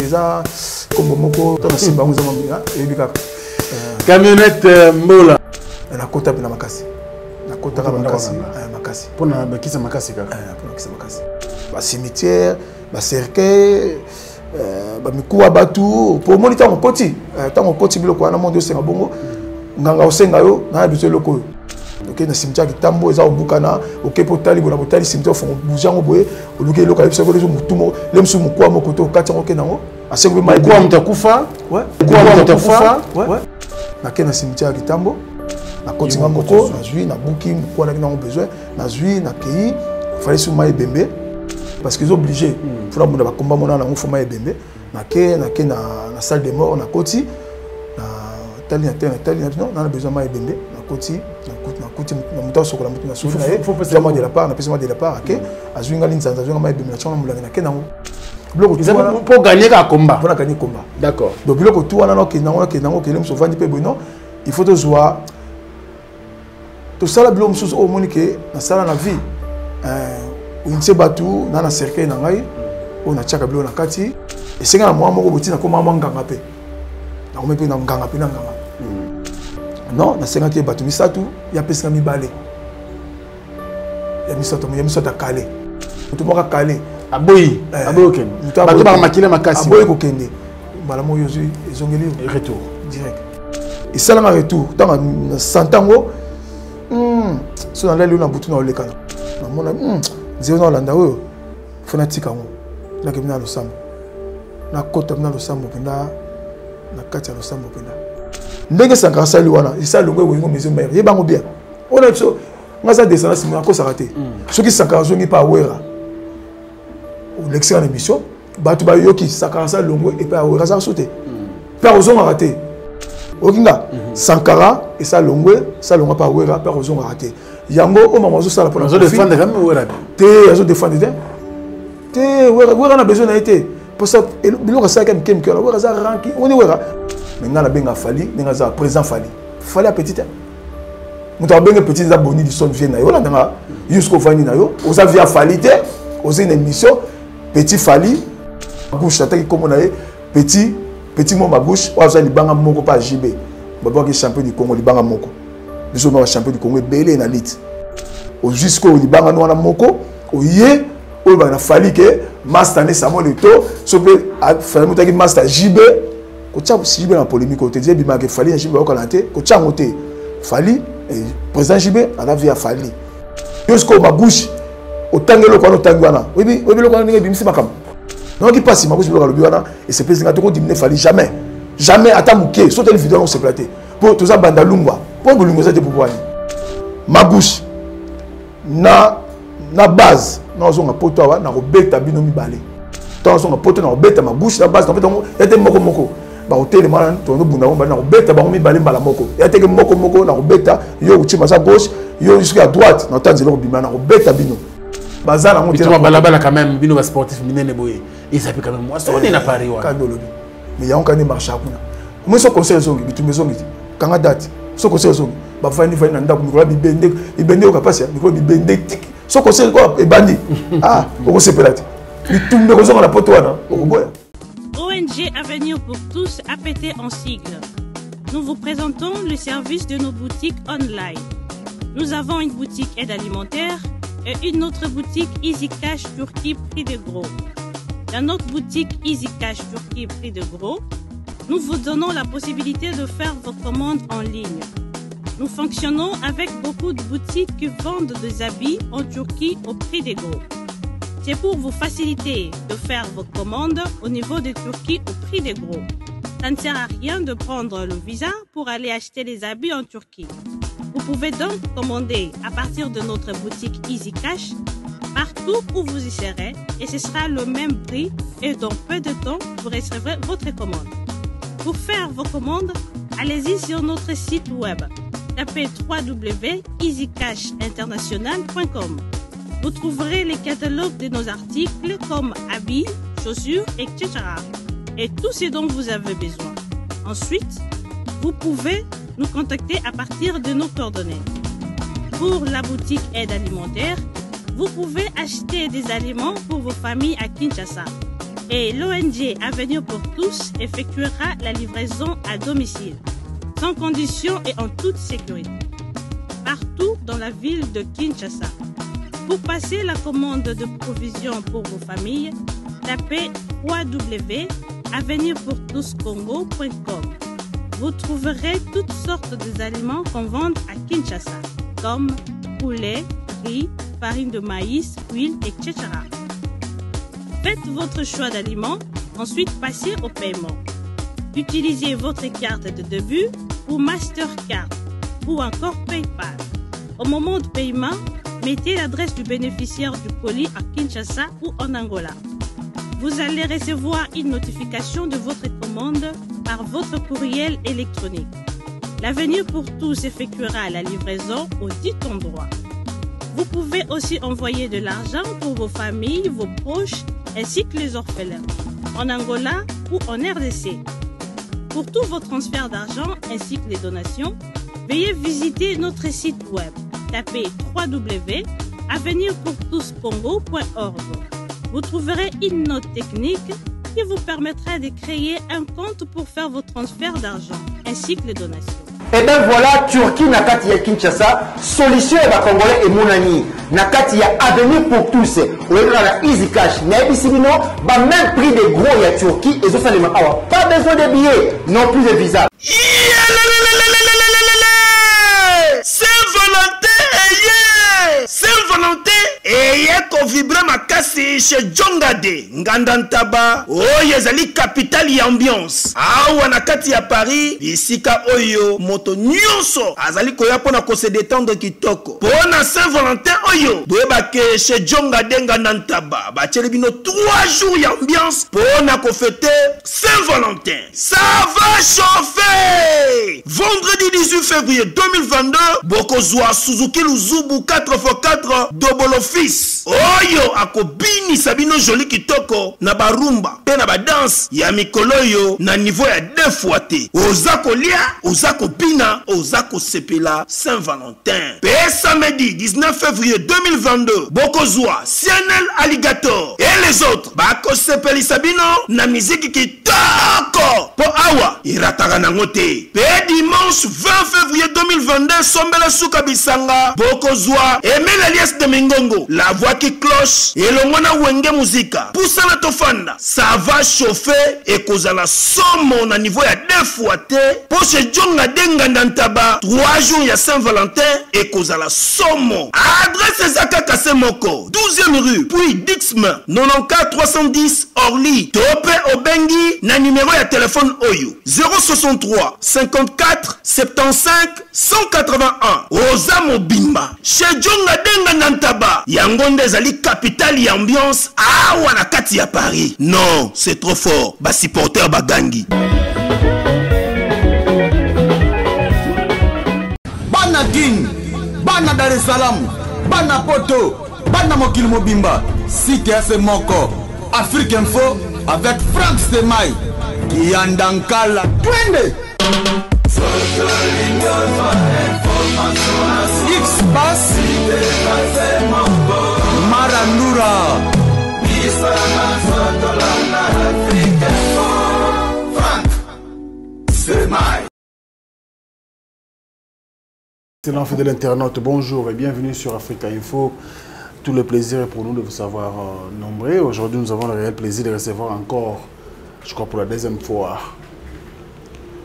ça comme moko to simba ngo zama et bika camionnette mbola na kota na makasi na kota ka makasi makasi pona bakisa makasi ka pona bakisa makasi ba cimetière ba cercueil ba mikuwa batu pour moni tango koti biloko na mondo senga bongo nganga osenga yo na biso loko ok na cimetière kitambo eza obukana ok potali bona potali cimetière fo bujango boye oluke loka biso ko lezo mutumo lemsu mukwa moko to kati ngo kenango asengo mai kwa mtakufa ouais kwa mtakufa ouais na kena cimetière kitambo na kotinga moko na zui na buki mukwa na kinango besoin na zui na kei fallait sous mai bembe parce qu'ils sont obligés faut la ba combat mona na ngo mai bembe na salle de mort na koti na tali non na besoin mai bembe na koti na muta sokola mutu na sokola faut passer de la part na pesa de la part ok azuinga linzanza azuinga mai bembe na chona mulanga na kenango bloco tout pour gagner ka combat pour gagner combat d'accord donc bloco tout wana no kenango kelem so vandi pe bono il faut to zoa to sala bloco musu o monike na sala na vie unse batu na cercueil na ngai on a tchaka bloco na kati et senga na moi moko botina ko mama nganga pe na ko mepe na nganga pe na nganga non na senga ke batu misatu ya pesa mibale ya misatu kale mutu moka kale aboyi ken batu ba makile makasi aboyi ko kende bala mo yozu ezongeli retour direct et ça là retour dans 100 ans so na lelo na butu na olekana na mona zero na landa oyo fanatika ngo na kemina lo sambo na kota na lo sambo penda na kati ya lo sambo penda ndenge Sankara sali wana isa longo wengo maison mère yebango bien on a so ngaza descendance mo ko sarate soki Sankara zongi pa wera ou l'excellent émission batu ba yoki Sankara sali longo et pa wera ça sauter pa ozonga raté okinga Sankara et ça longo pa wera pa ozonga raté yango o mama zo sala pour la défendre quand même wera te azo défendre te wera na besoin na été pour ça biloko ça comme kem que wera za ranki on est wera maintenant la benga fali ninga za présent fali a petit muto benga petit za boni di son vient na yo la nga jusqu'au fani na yo oza via fali te oza une émission petit fali bouche attaque comme na petit mo ma bouche oza libanga moko pa JB baba ki champion du Congo libanga moko biso ma champion du Congo belé na lit au jusqu'au libanga no na moko oye o ba na fali ke master ne Samuel Eto'o so pe fali mutaki master JB ko tcha JB na polémique o te dire bima ke fali JB ko lanté ko tcha ngote fali président JB ala via fali jusqu'au ma bouche o tangelo ko no tangwana obi lo ko ninga bimisi makam non qui passe ma bouche lo ko biwana et c'est président to ko dimine fali jamais atamuke so telle vidéo on se platé pour tout ça banda lungwa pour lungwa ça te pouvoir ma bouche na base na zonga poto awa na robeta bino mibale to zonga poto na robeta ma bouche na base na poto ete moko ba hotel mana to no bunda na robeta ba mibale mbala moko ete ke moko na robeta yo uchima sa gauche yo jusqu'à droite na tanzelo bima na robeta bino bazala ngo tira balabala quand même bino ba sportif minene boye et ça peut quand même moi ça on est na Paris wa kandolo mais ya on kan marche akuna moi so conseil zongi bitumbe zongi kanga date so conseil zongi ba fani na ndako mikolo bibende ko kapasi mikolo bibende tiki so conseil ko ebandi on se pelate bitumbe ko zonga na poto wana okoboya. ONG Avenir pour tous APT en sigle. Nous vous présentons le service de nos boutiques online. Nous avons une boutique aide alimentaire et une autre boutique Easy Cash Turquie prix de gros. Dans notre boutique Easy Cash Turquie prix de gros, nous vous donnons la possibilité de faire vos commandes en ligne. Nous fonctionnons avec beaucoup de boutiques qui vendent des habits en Turquie au prix des gros. C'est pour vous faciliter de faire vos commandes au niveau de Turquie au prix des gros. Ça ne sert à rien de prendre le visa pour aller acheter les habits en Turquie. Vous pouvez donc commander à partir de notre boutique Easy Cash partout où vous y serez et ce sera le même prix et dans peu de temps vous recevrez votre commande. Pour faire vos commandes, allez-y sur notre site web. Tapez www.easycashinternational.com. Vous trouverez les catalogues de nos articles comme habits, chaussures, etc. Et tout ce dont vous avez besoin. Ensuite, vous pouvez nous contacter à partir de nos coordonnées. Pour la boutique aide alimentaire, vous pouvez acheter des aliments pour vos familles à Kinshasa. et l'ONG Avenir pour tous effectuera la livraison à domicile, sans condition et en toute sécurité, partout dans la ville de Kinshasa. Pour passer la commande de provisions pour vos familles, tapez www.avenirpourtouscongo.com. Vous trouverez toutes sortes d'aliments qu'on vend à Kinshasa, comme poulet, riz, farine de maïs, huile, etc. Faites votre choix d'aliments, ensuite passez au paiement. Utilisez votre carte de début ou Mastercard ou encore PayPal. Au moment de paiement, mettez l'adresse du bénéficiaire du colis à Kinshasa ou en Angola. Vous allez recevoir une notification de votre commande par votre courriel électronique. L'Avenir pour tous effectuera la livraison au dit endroit. Vous pouvez aussi envoyer de l'argent pour vos familles, vos proches, ainsi que les orphelins, en Angola ou en RDC. Pour tous vos transferts d'argent ainsi que les donations, veuillez visiter notre site web. Tapez www.avenirpourtouscongo.org. Vous trouverez une note technique qui vous permettra de créer un compte pour faire vos transferts d'argent ainsi que les donations. Et bien voilà, Turquie nakati ya Kinshasa, solution ya Congolais et Monani. Nakati ya Avenir pour tous. On est dans Easy Cash. Mais ici, même prix de gros ya Turquie et ça les awa. Pas besoin de billets, non plus de visa. Saint-Valentin eye ko vibrer makasi chez Jongade Ngandantaba oyo ezali capitale ya ambiance awa na kati ya Paris bisika oyo moto nyonso azali koya pona ko se détendre kitoko pona Saint-Valentin oyo boyebake chez Jongade Ngandantaba batieli bino 3 jours ya ambiance pona ko fêter Saint-Valentin. Ça va chauffer. Vendredi 18 février 2022 bokozwa Suzuki Luzubu 4x4 double office oyo akobini sabino joli kitoko na barumba pe na badanse ya mikolo yo na niveau ya 2 fois te oza kolia oza kopina oza kosepela Saint-Valentin. Pe samedi 19 février 2022 bokozwa Cianel Alligator et les autres bakosepeli sabino na musique kitoko po awa irataka nango te. Pe dimanche 20 février 2022 sombela suka bisanga bokozwa Emel Alias de Mingongo, la voix qui cloche et le mona wenge musica. Poussa la tofanda, ça va chauffer et cause la somme à niveau ya 2 fois te. Pour ce Djonga Denga Nantaba, 3 jours ya Saint-Valentin et cause la somme. Adresse Zaka Kasemoko, 12e rue, puis Dixme, 94 310 Orly. Topé Obengi, na numéro ya téléphone Oyo, 063 54 75 181. Oza Mobimba, chez Djonga Denga Nantaba, Yangonde Zali capitale y ambiance, awa na kati ya Paris. Non, c'est trop fort. Ba supporter bagangi. Bana Guine, Bana Dar es Salaam, Bana Poto, Bana Mokil Mobimba, Cité AC Moko, Afrique Info avec Frank Stemai, Kiandankala, Twende. X-Bass Marandura Frank Stemai. Excellent fidèle internaute, bonjour et bienvenue sur Africa Info. Tout le plaisir est pour nous de vous savoir nombreux. Aujourd'hui, nous avons le réel plaisir de recevoir encore, je crois pour la 2e fois,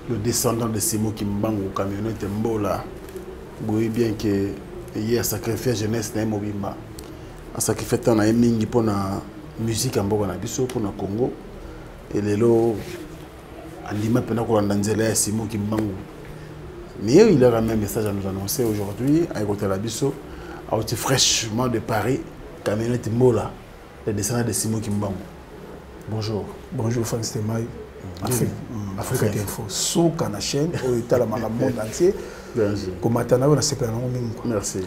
le descendant de Simo Kimbangu, camionnette Mbola. Vous voyez bien que hier a sacrifié jeunesse na Mobimba. A sacrifié tant na mingi pour la musique en Boga na biso pour le Congo. Et lelo alima pena ko ndanzela Simo Kimbangu. Mais il a un même message à nous annoncer aujourd'hui à côté la biso out fraîchement de Paris, camionnette Mbola, le descendant de Simo Kimbangu. Bonjour. Bonjour Frank Stemai. Africa Info. Souka na chaîne au état la monde entier. Comme maintenant on a séparé non mingi. Merci.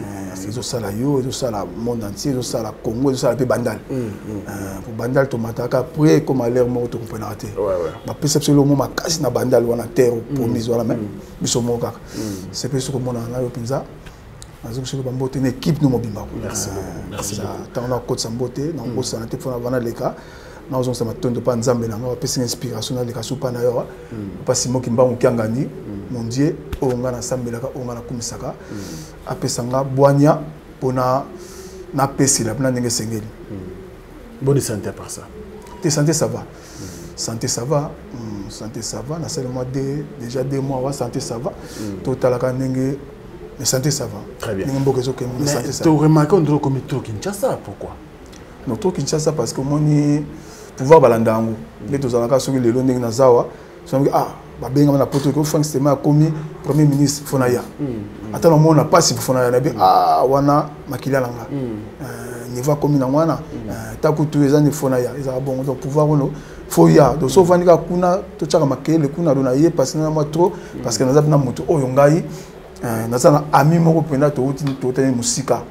Ils ont ça là yo, ils ont ça là monde entier, ils ont ça là Congo, ils ont ça là Bandal. Pour Bandal tomataka après comme à l'air mort to comprendre raté. Ouais. Ma perception le moment casse na Bandal wana terre promise wala même. Biso moka. C'est parce que mon na yo pinza. Azok solo bambote une équipe no Mobimba. Merci beaucoup. Merci beaucoup. Tant la côte sambote, na bossa na te fona vana leka. na ozon sama tondo pa nzambe na nga pesi inspiration na leka supa na yo pa simo kimbangu kiangani mon dieu onga na sambelaka onga na kumisaka apesanga bwanya pona na pesi la pona ndenge sengeli bonne santé par ça tes santé ça va santé ça va santé ça va na seulement déjà 2 mois wa santé ça va total ka ndenge mais santé ça va très bien ndenge mbokezo ke mais santé ça tu remarques on doit comme tout Kinshasa pourquoi non tout Kinshasa parce que moni pouvoir balandango les tous alaka soki lelo ndenge na zawa soki babenga na poto ko Frank Stema komi premier ministre fonaya atala mona passe fonaya na bi wana makila langa niveau komi na wana takutu ezani fonaya ezaka bon donc pouvoir ono foya donc so vanika kuna to chaka makele kuna dona ye parce na moi trop parce que nazabi na moto oyo ngai nazana ami moko penda to tani musika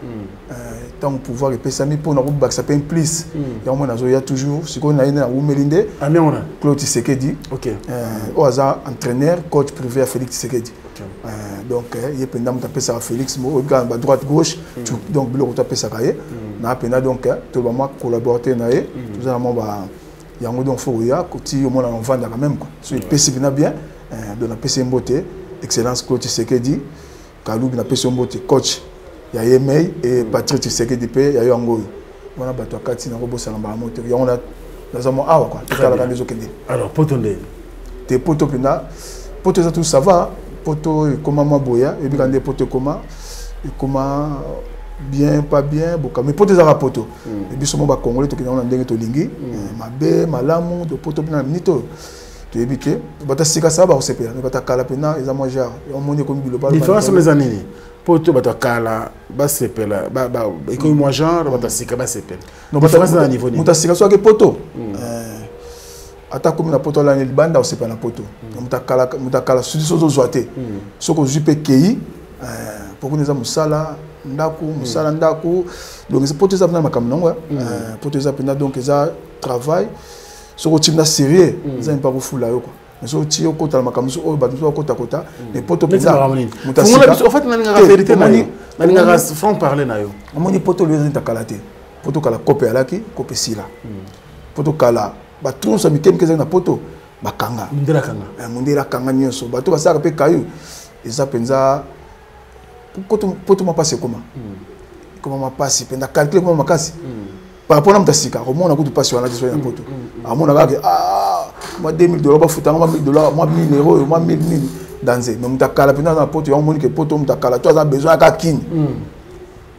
tant pouvoir epesami pour na ko bakisa pe plus ya mo nazo ya toujours siko na ina u melinde ami ona Claude Tshisekedi OK au hasard entraîneur coach privé à Félix Tshisekedi donc il penda mo tapesa Félix mo ba droite gauche donc bilo ko tapesa kaye na penda donc to ba moi collaborateur na ye tout ça mo ba yango donc faut ya koti au moins on vend quand même quoi so epesi bina bien de la PC Mbote excellence Claude Tshisekedi Kaloubi na PC Mbote coach ya Yemei et Patrick Tshisekedi pe ya yango wana bato akati na robo sala ba moto yango na zamo awa quoi tout ça la les okende alors potonde te poto pena poto ça tout ça va poto comment moi boya et puis quand des poto comment bien pas bien boka mais poto za poto et puis somo ba congolais to kina na ndenge to lingi mabe malamu to poto pena minito to éviter bata sika ça ba osepela mais bata kala pena ils a moi genre on moni comme bilo ba différence les années poto bata kala ba sepela ba iko moi genre bata sika ba sepela non bata na niveau ni muta sika so ke poto ata comme na poto la ni banda osepela na poto muta kala sudi so zoate soko jupe kei pour que nous avons musala ndaku donc c'est poto ça na makamnongo poto ça pena donc ça travail soko timna sérieux ça pas ko fula yo quoi mais so ti okota makamso o ba so okota kota mais poto pena mutasika en fait na nga vérité na nga franc parler na yo amoni poto le nta kalate poto kala kope alaki kope sila poto kala ba tout ça mikem ke na poto bakanga mundela kanga nyonso bato basaka pe kayu eza penza poto mapasi comment mapasi penda calculer comment makasi par rapport à mutasika comment on a coup de passion na tiso na poto amona ka moi $2000 ba futa moi $1000 moi 1000 euros moi 1000 danser mais mutakala penda na poto on moni que poto mutakala toi as besoin ka kin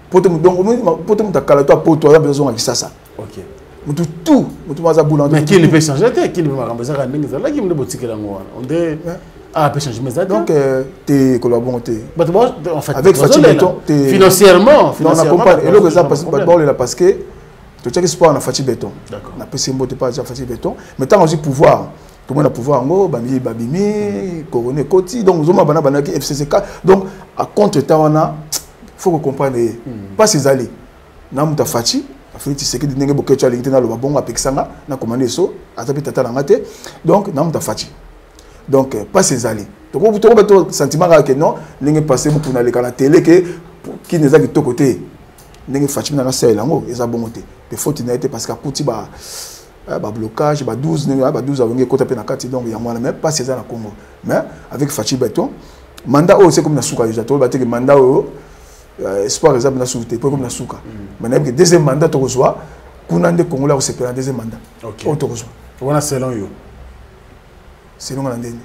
poto donc poto mutakala toi poto as besoin de ça OK mutu tout mutu maza boulot mais qui le peut changer qui le va remplacer ka ndenge za la qui me botikela ngwana on dit peut changer mes ados donc tes collaborateurs en fait avec Fatibeton financièrement on accompagne et là ça parce que tu sais que sport on a Fatibeton na PC Mbote pas déjà Fatibeton mais tant aussi pouvoir tout le monde a pouvoir ngo babimi couronné koti donc zoma bana ki FCCK donc à contre temps on a faut que comprendre pas ces allées na muta Fati Félix Tshisekedi ndenge bokecho alingite na loba bongo apekisanga na commandé so atapi tata na ngate donc na muta Fati donc pas ces allées donc vous sentiment que non ndenge passé mu na leka na télé que qui ne za ki to côté ndenge Fati na sel ngo eza bongo te de faute na été parce que kuti ba blocage ba 12 avonge kota pe na kati donc ya mwana même pas ces na Congo mais avec Fati Beton mandat c'est comme na suka déjà to ba te mandat espoir exemple na souté pour comme na suka mais que deuxième mandat to reçoit kuna nde Congolais au CPR deuxième mandat OK to reçoit on a selon yo selon na ndeni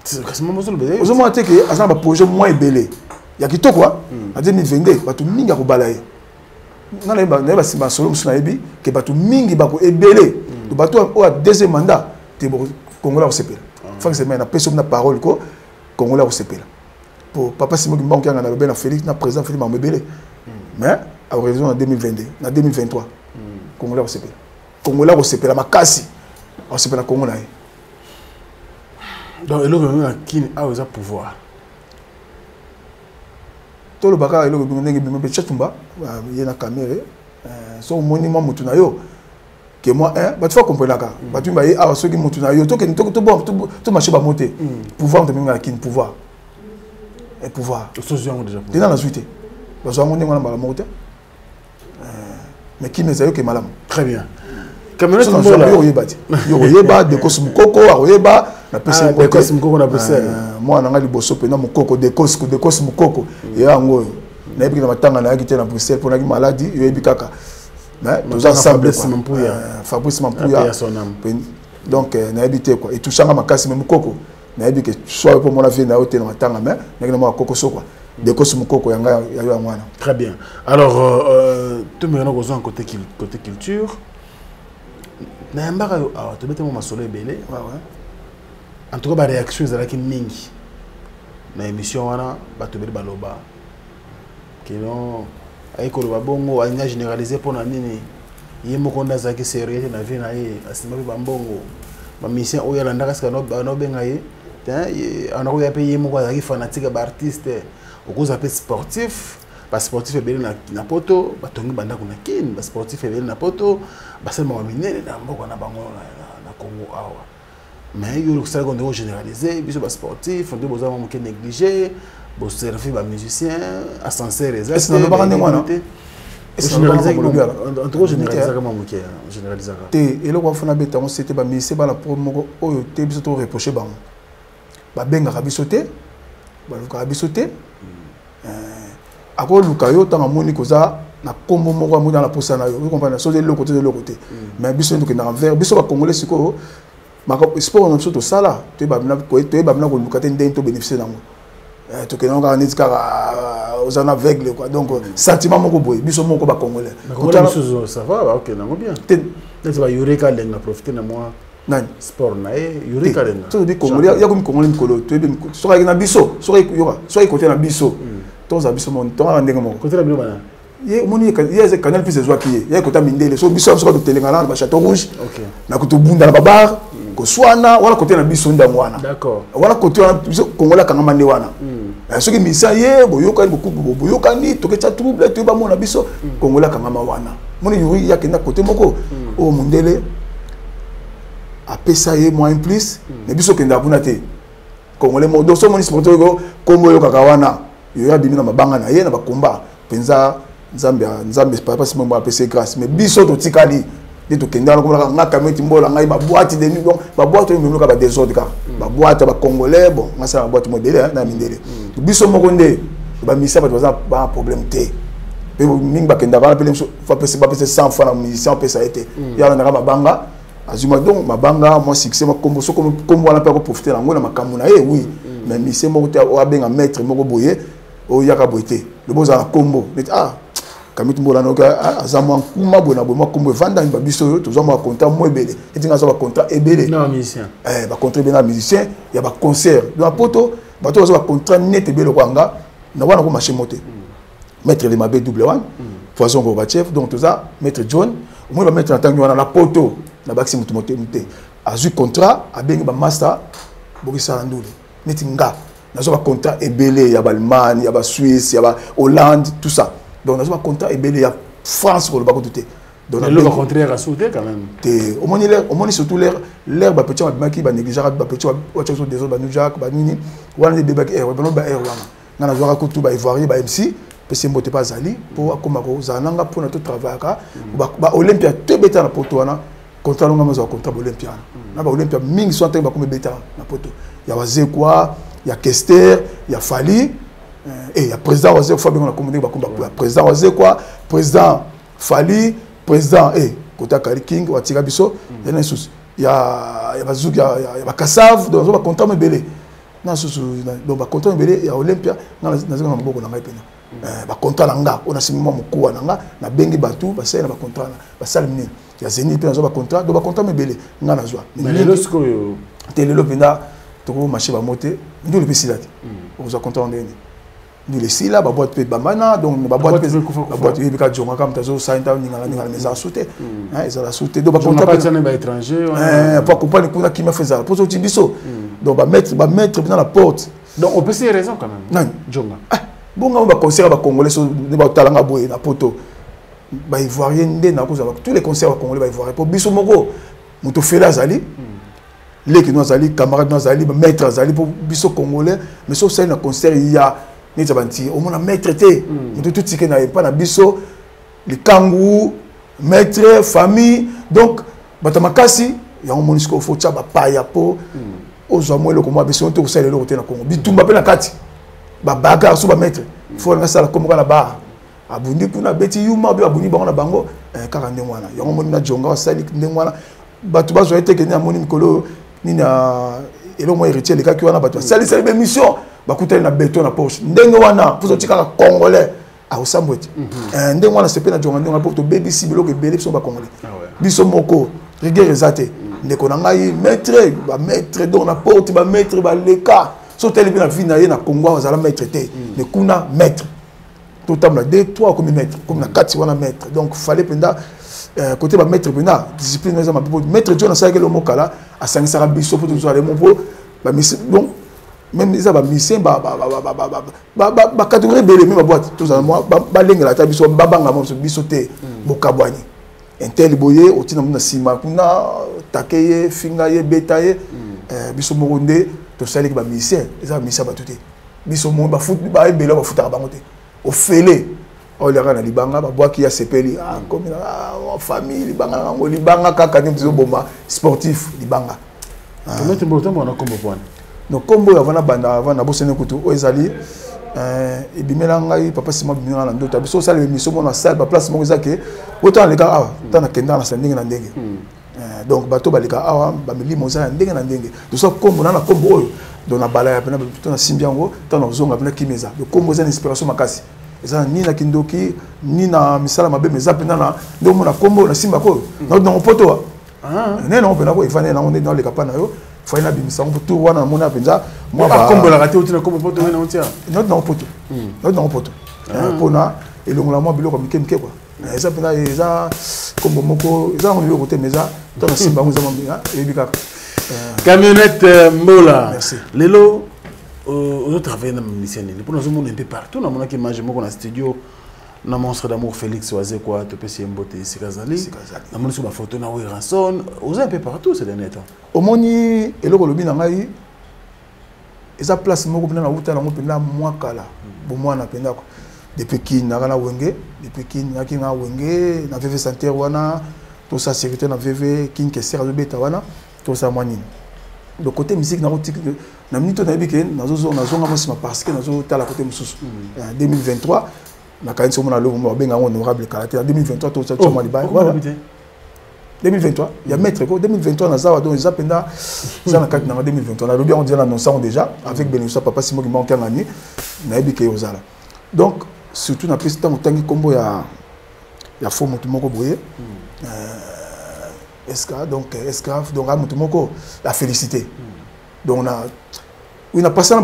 c'est moi mozo le bébé ozo mo te que azana ba projet moins belé ya kitoko en 2022 ba to minga ko balaye na ba simba solo musuna ebi que ba to mingi ba ko ebelé to ba to au deuxième mandat te Congolais au CPR faut que c'est na personne na parole ko Congolais au CPR pour papa Simon Kimbangu qui a na na Félix na président Félix Mambebele mais à raison en 2022 en 2023 Congolais au CPR Congolais au CPR makasi au CPR Congo na donc il a qui a au pouvoir tout le baka il a ndenge bimbe chatumba yena caméra so monument mutu na yo que moi bah tu vas comprendre là bah tu vas ah ceux qui mutu na yo to bon to marcher ba monter pouvoir de minga kin pouvoir et pouvoir déjà tu dans la suite parce que on est dans la monter mais qui me ça yo que malam très bien Camionette Yoyeba, de Cosmukoko, Aroyeba, la PC Cosmukoko na Bruxelles. Moi, on a liboso pena mukoko de Cosmukoko. Et ango, na ebi na matanga na akité na Bruxelles pour na maladie, yoyebi kaka. Mais nous ensemble Fabrice Mampouya. Donc na ebité quoi. Et tout ça ma casse même mukoko. Na ebi que soit pour mon avis na hôtel na matanga mais na ma kokoko quoi. De Cosmukoko yanga ya mwana. Très bien. Alors tu me rends aux côté culture. N'ayambara tu mets mon solo belé. En tout cas, la réaction est là mingi. Na émission wana bato beli baloba. Kino ayiko lo bongo anya généraliser pour na nini. Yemo konda zaki sérieux na vie na ye asima ba mbongo. Ba mission oya landa kaska no benga ye. On a payé yemo kwa zaki fanatique ba artiste. Okoza pe sportif. Ba sportif ebele na poto, ba tongi banda kuna kin, ba sportif ebele na poto, ba sema wa minene na mboko na bango na Congo awa. Mais il y a ça qu'on doit généraliser, puis les sportifs, on doit besoin de négliger, pour servir les musiciens, ascenseur les est-ce que nous pas on généraliser on doit généraliser comment on généraliser et le quoi fona beta on c'était ba mais c'est pas la promo oyo te biso to reprocher bango ba benga ka bisoté ba luka bisoté ako luka yo tanga moni koza na kombo moko amu dans la posa na yo vous comprenez so de l'autre côté mais biso ndo ke na envers biso ba congolais siko sport on a tout ça là tu es babna ko luka te ndeng to bénéficier nango to ke non ka nit ka aux en aveugle quoi donc sentiment moko boy biso moko ba congolais ça va OK nango bien tu vas yureka lenga profiter na moi nani sport na yureka lenga to bi congolais ya ko mi congolais mikolo to be so ka na biso so ka côté na biso to za biso mon to ka ndenge moko côté na biso bana ye moni ye canal plus ezwa ki ye côté mindele so biso so ko telenga na ba château rouge na ko to bunda na babar ko swana wala côté na biso ndango wana d'accord wala côté wana biso kongola kanga mande wana so ki misa ye boyoka boyoka ni to ke cha trouble to ba mona biso kongola kanga wana moni yuri ya kenda côté moko o mundele apesa ye moins plus mais biso kenda buna te kongole mo do so moni sporteur ko kombo yo kaka wana yo ya bimi na mabanga na ye na bakomba penza nzambe papa simo mo apesa grâce mais biso to tikali de to kenda na ko nga kameti mbola ngai ba boîte de nuit donc ba boîte yo memuka ba désordre ka ba boîte ba congolais bon nga sa boîte modèle na mindele biso moko nde ba misa ba problème te pe mingi ba kenda ba pele fa pesa 100 fois na musicien pesa été ya na mabanga azuma donc mabanga moi succès ma combo so comme wana pe ko profiter na ngona makambu na oui mais musicien moko te o abenga maître moko boye o yaka boité le boza na combo kamiti mbola noka azamwa kuma bona bo makombo vanda ba biso to zama contrat mo ebele etinga za ba contrat ebele na musicien ba contrat ebele na musicien ya ba concert do poto ba to za ba contrat net ebele kwanga na wana ko marché moté maître le mabe double one poisson ko ba chef donc to za maître John mo ba maître tangi wana na poto na ba ximutu moté muté azu contrat abengi ba master bokisa ndule neti nga na zo ba contrat ebele ya ba Allemagne ya ba Suisse ya ba Hollande tout ça. Donc, nous avons un contrat et il y a France pour le bateau. Donc, le contraire à sauter quand même. Au moins, surtout l'air, petit, qui va négliger, petit, des autres, Jack, Banini, ou un des bacs air, ou un air, on a joué à Koutou, Ivoirien, MC, parce que je pas Zali, pour Akomako, Zananga, pour notre travail, Olympia, tout bêta na poto, contrat longue, nous avons contrat Olympia. Nous avons Olympia, ming, soit un comme bêta na poto. Il y a Zekwa, il y a Kester, il y a Fali. Et il y a président Ozé, il faut bien qu'on a président Ozé quoi, président Fali, président Kota Kali King, Watira Bisso, il y a il y a Bazouk, il y a Kassav, donc on va compter mes bélés. Non, donc on va compter mes bélés, il y a Olympia, non, nous avons beaucoup de gens. Va compter l'anga, on a signé mon coup l'anga, na bengi batou, va c'est na va compter va saliminer. Il y a Zénith, on va compter, donc va compter mes bélés, non na joie. Mais le score, télé l'opéra, tout le marché va monter, nous le pays là, on va compter en dernier. Nous les six là, boîte pe bamana, donc boîte pe ka jonga comme tazo sainta ni ngala meza sauter. Ils ont la sauter donc on pas tenu ba étranger. Pour comprendre qu'on a qui m'a fait ça. Pour ce biso. Donc va mettre dans la porte. Donc on peut se raison quand même. Non, jonga. Bon on va concert ba congolais so ba talanga boye na poto. Ba ivoirien ndé na cause tous les concerts congolais ba ivoirien pour biso moko muto fela zali. Les qui nous zali camarades nous zali maître zali pour biso congolais mais sauf ça na concert il y a au moins maître té tout ce pas na biso les kangou maître famille donc bato makasi yango monisco faut tcha ba paya po ozwa mwelo ko mwa besoin to kusala lelo na Congo bitumba pe na kati ba baga so ba mettre faut nga sala comme na ba abundi kuna beti yuma be abundi bango na bango kaka ndengwana yango moni na jonga wasali ndengwana bato bazwa eteke ni amoni mikolo ni na elo mo héritier le kaki wana bato sali sali be mission bakutali na béton na poche ndenge wana pour tika congolais a osambweti ndenge wana sepe na jonga ndenge pour to baby si biloko ebele so ba congolais biso moko rigueur ezate ndeko na ngai maître donc na porte ba maître ba leka so tele bi na vie na ye na Congo azala maître te ne kuna maître tout temps na 2 3 comme maître comme na 4 wana maître donc fallait penda côté ba maître penda discipline na ma maître John sa ke lo mokala asangisa biso pour tout aller mon ba donc même ils ba mission ba catégorie belé même boîte tout ça moi ba lengela ta biso babanga mo biso te bokabwani intel boye otina muna sima kuna takeye fingaye betaye biso moronde to sali ba mission eza mission ba tuté biso mo ba foot ba ebelo ba futa bango te o fele o le kana libanga ba boaki ya sepeli comme famille libanga ngo libanga kaka ni biso bomba sportif libanga comment tu boto mo na kombo point no kombo ya vana banda avant bosene kutu o ezali ebimela ngai papa sima bimela na ndoto biso sala émission mo na salle ba place mo ezake autant les gars tana kenda na sandinga na ndenge donc bato balika awa ba milimo za ndenge na ndenge to so kombo na kombo oyo dona bala ya pena to na simbiango to na zonga pena kimeza le kombo za inspiration makasi eza ni na kindoki ni na misala mabe meza pena na ndo mo na kombo na simba ko na ndo poto ne na pena ko ifane na onde dans les kapana yo faina bimisa on tout wana mona penza moi ba kombo la raté otina kombo poto na ontia not na poto pona elongola mo biloko mikemike quoi eza pena eza kombo moko eza on biloko te meza to na simba ngo za mambinga ebika camionnette Mola merci lelo on travaille dans mission ni pour nous on un peu partout na mona ki image moko na studio na monstre d'amour Félix Oazé quoi to pesi mbote Sikazali na mona sur la photo na Ranson on un peu partout ces derniers temps omoni eloko lobi na ngai eza place moko pena na uta na ngo pena mwa kala bo mwana pena ko depuis kin na kana wenge depuis kin na kinga wenge na VV santé wana to sa sécurité na VV kin ke sera beta wana to sa mwanini le côté musique na rotique na minute na bike na zonga mosima parce que na zo tala côté mususu 2023 na kaini somo na lo mo benga honorable kalaté en 2023 to sa choma liba voilà 2023 il y a maître ko 2023 na zawa donc za penda za na kati na 2023 na lobi on dit l'annonçant déjà avec Benusa papa Simo qui manque ngani na bike ozala donc surtout na piste tant tangi kombo ya fo mutu moko boye escaf donc a mutu moko la félicité donc na oui na passé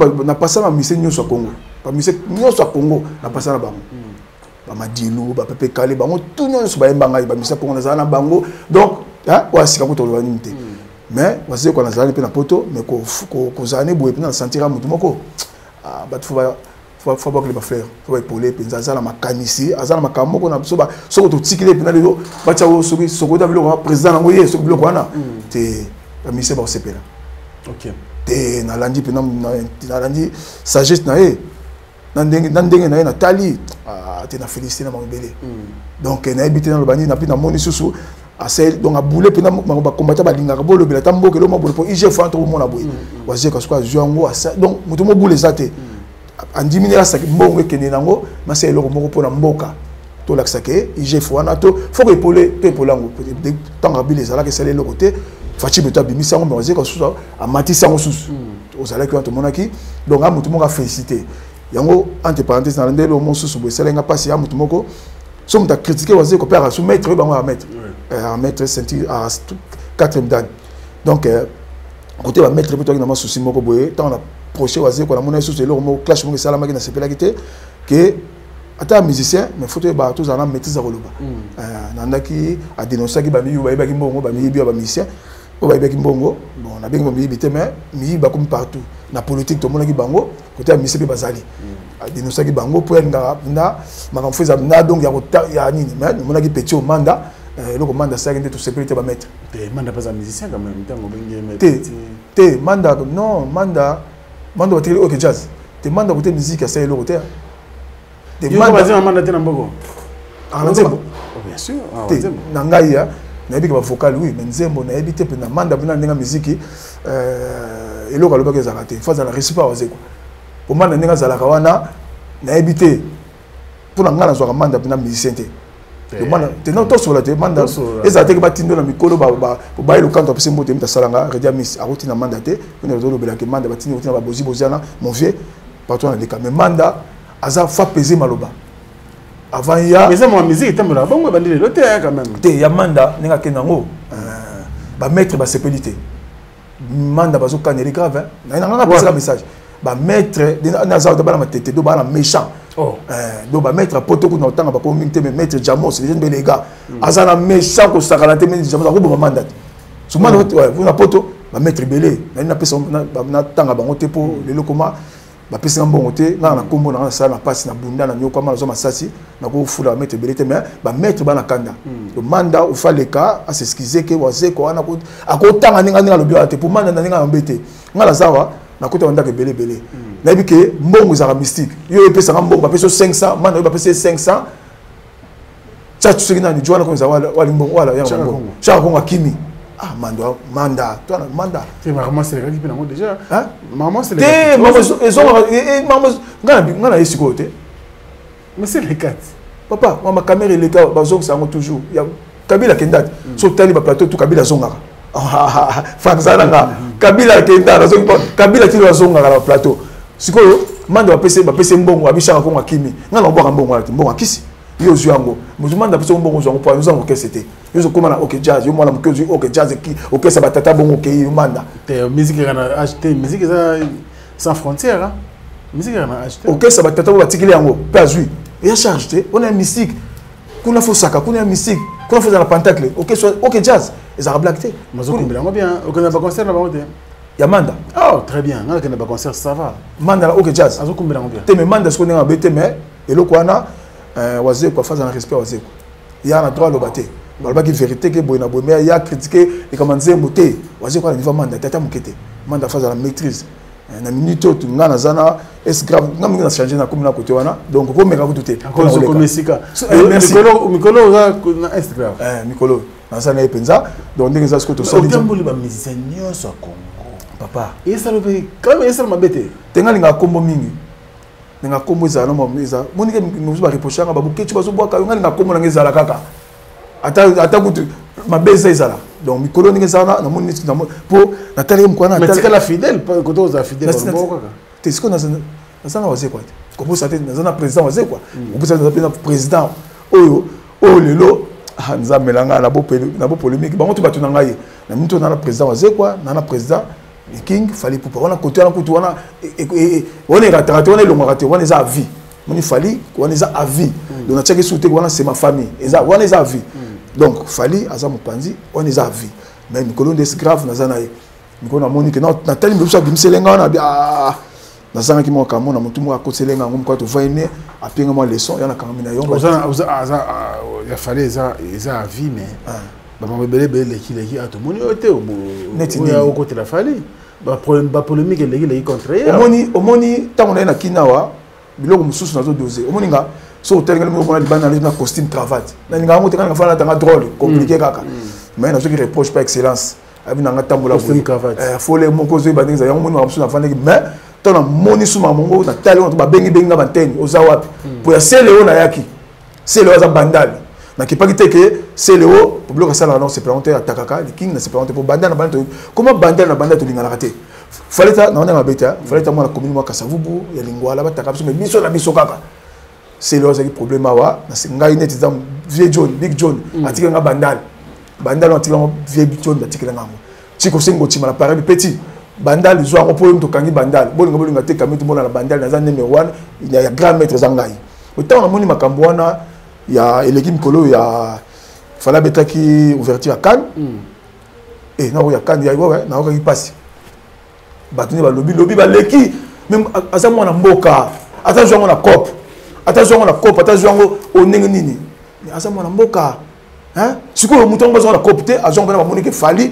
na mission nyoso Congo pa mission nyoso Congo na passé na bango ba madilu ba pepe kale bango tout nyoso ba embanga ba mission Congo na bango donc wa sika ko to lwani te mais wasi ko na zali pe na poto mais ko zane boye pe na sentir mutu moko ba tu faut pas que les fleurs faut épauler penza za la makanisi azala makamo ko na so ba soko to tikile pe na lelo ba tia soko da bilo président na ngoye soko bilo kwana te la mission ba sepela OK te na landi pe na landi sagesse na e na ndenge na na tali te na félicité na mabele donc na habité na lobani na pe na moni susu assez donc a boulé pe na ba combattre ba linga bo lobela tambo ke lo mo pour IG fa to mo na boy waje ka so juango donc mutu mo boule zate andimine la saki mbongo ekende nango masa eloko moko pona mboka to laksake ije fwana to faut épauler to épaulango tanga bile ezala ke sala eloko te fachi beto abimisa ngo mbaze ko susu amatisa ngo susu ozala ki to monaki donc a mutu moko féliciter yango entre parenthèses na ndelo mo susu bo sala nga pasi ya mutu moko so muta critiquer waze ko père soumettre bango à mettre sentir à 4e dan donc côté ba mettre plutôt na ma souci moko boye tant na projet waze ko na mona susu eloko mo clash mo sala maki na sepela kité que ata musicien mais faut ba tous en maîtrise koloba nandaki a dénoncer ki ba mi ba ki mbongo ba mi bi ba musicien o ba ki mbongo bon na bengi mo mi bité mais mi ba comme partout na politique to mona ki bango côté a musicien bazali a dénoncer ki bango pour nga na ma mfuza na donc ya nini mais mona ki petit au mandat le commande ça que tout sécurité ba mettre te manda pas un musicien quand même tango bengi mettre te manda non manda va tirer OK jazz te manda côté musique à ça le côté te manda manda te na mboko bien sûr te nangaya nayebi ka vocal oui mais nzembo nayebi te pe na manda bina ndinga musique eloko alobaki ezalaka te faza na respect waze quoi pour manda ndinga zalaka wana nayebi te pour nga nazwaka manda bina musicien te manda te non to sola te manda ezala te ke batindo na mikolo ba elo kanto apese mbote mita salanga redia miss akoti na manda te on est retourné belaki manda batindi otina ba bozi bozana mon vieux partout na leka mais manda aza fa peser maloba avant ya mais ça mon musique était là bon ba ndile lote quand même te ya manda ninga kenango ba maître ba sepelité manda bazo kaneli grave hein na nga pesa message ba maître na za ba na tete do ba na méchant do ba maître poto ko na tanga ba ko mingte mais maître Jamos les jeunes les gars azana méchant ko sakala te mais Jamos ko ba manda so manda vous na poto ba maître belé na pesa na tanga ba ngote po le lokoma ba pesa mbongo te na kombo na sala na passe na bunda na nyoko ma zo masasi na ko fula maître belé te mais ba maître ba na kanda le manda ou fallait ka à s'excuser que waze ko ana ko akotanga ninga lo bio te pour manda na ninga mbete ngala zawa na kota wanda ke belé na bike mbongo za mystique yo pesa mbongo ba pesa 500 manda ba pesa 500 tchatchu sekina ni joana ko za wala mbongo wala ya mbongo cha ko ngakimi ah manda toi manda c'est maman c'est le gars qui peut nous déjà hein maman c'est le gars maman ngana yesi côté mais c'est les quatre papa ma caméra il est là bazok ça toujours il y a Kabila Kendat so tali ba plateau tout Kabila zongaka Frank Zalanga Kabila Kendat Kabila tili zongaka la plateau sikoyo manda ba pese mbongo abishaka ko ngakimi ngana obaka mbongo ati mbongo akisi yo zuango muzumanda pese mbongo zongo po nous avons que c'était yo koma na OK jazz yo mwana mkozi OK jazz ki OK ça batata bongo ke manda te musique kana acheter musique ça sans frontières hein musique kana acheter OK ça batata bo batikili yango pas lui et a chargé on a musique kuna fo saka kuna musique kuna fo dans la pentacle OK jazz ils a blackté mazo kumbela ngo bien OK na ba concert na ba ngote ya manda oh très bien ngala kana ba concert ça va manda la OK jazz mazo kumbela ngo bien te me manda ce qu'on a bête mais eloko wana waze quoi face à la respect waze quoi il y a un droit le battre balba ki vérité que boina bo mais il y a critiquer et comment dire moté waze quoi niveau manda tata mukete manda face à la maîtrise na minute tu ngana zana est grave ngam ngana changer na komina côté wana donc ko meka kututé ko zo komesika mikolo na Instagram mikolo na zana epenza donc ndenge za skoto so tambuli ba musicien nyoso Congo papa et ça le quand même ça mabete tengali nga kombo mingi nga kombo za na momiza monike muzu ba reprochanga ba bukechi bazo bwaka ngali nga kombo na ngezala kaka ata kutu mabeza ezala donc mikolo ninge zana na moni na po natali mkwana natali mais la fidèle koto za fidèle ba kaka te siko na zana waze quoi comme ça te na zana président waze quoi on ça na président oyo lelo nza melanga na bo polémique bango to batuna ngai na mito na président waze quoi na président le king fallait pour on a côté on a côté on est raté on est long raté on est à vie on fallait on est à vie donc na tchaki souté on c'est ma famille on est à vie donc fallait aza mopanzi on est à vie mais mikolo des grave na zana mikolo na monique na tali mbiso bimselenga na bia na zana ki mo kamo na mutu mo akoselenga ngom ko to vaine apenga mo leçon yana kamina yongo ya fallait ça à vie mais ba mabele leki ato moni ote o ya côté la fallait ba problème ba polémique leki contre omoni tango na kinawa biloko mususu nazo doser omoni nga so hotel ngalo mo libana na costume cravate na nga ngote kana fana tanga drôle compliqué kaka mais na ceux qui reproche pas excellence abi na ngata mbola costume cravate faut les moko zo ibandinga za yango moni wa na fana mais tona moni suma mongo na tali on ba bengi nga banteni ozawapi pour ya sele ona yaki sele waza bandali na kipaki teke CLO pour bloquer ça là non c'est présenté à Takaka le king c'est présenté pour bandana na bandana comment bandana na bandana to lingala raté fallait ça na on a beta fallait moi la commune moi Kasavubu ya lingwala ba Takaka mais biso na biso kaka CLO ça qui problème wa na ngai net za vieux John big John atika nga bandana atika vieux big John atika nga ngo chiko sengo chima la pareil petit bandal zo ko to kangi bandal bolinga bolinga te kamiti mona la bandal na za numéro 1 il y a grand maître zangai autant na moni makambo wana ya eleki mikolo ya fala betaki ouverture à Cannes et na ya Cannes ya ouais na ki passe batuni ba lobby ba leki même asa mwana mboka attention na cop attention au ndenge nini asa mwana mboka hein siko mutongo zo na cop te azonga na monique fali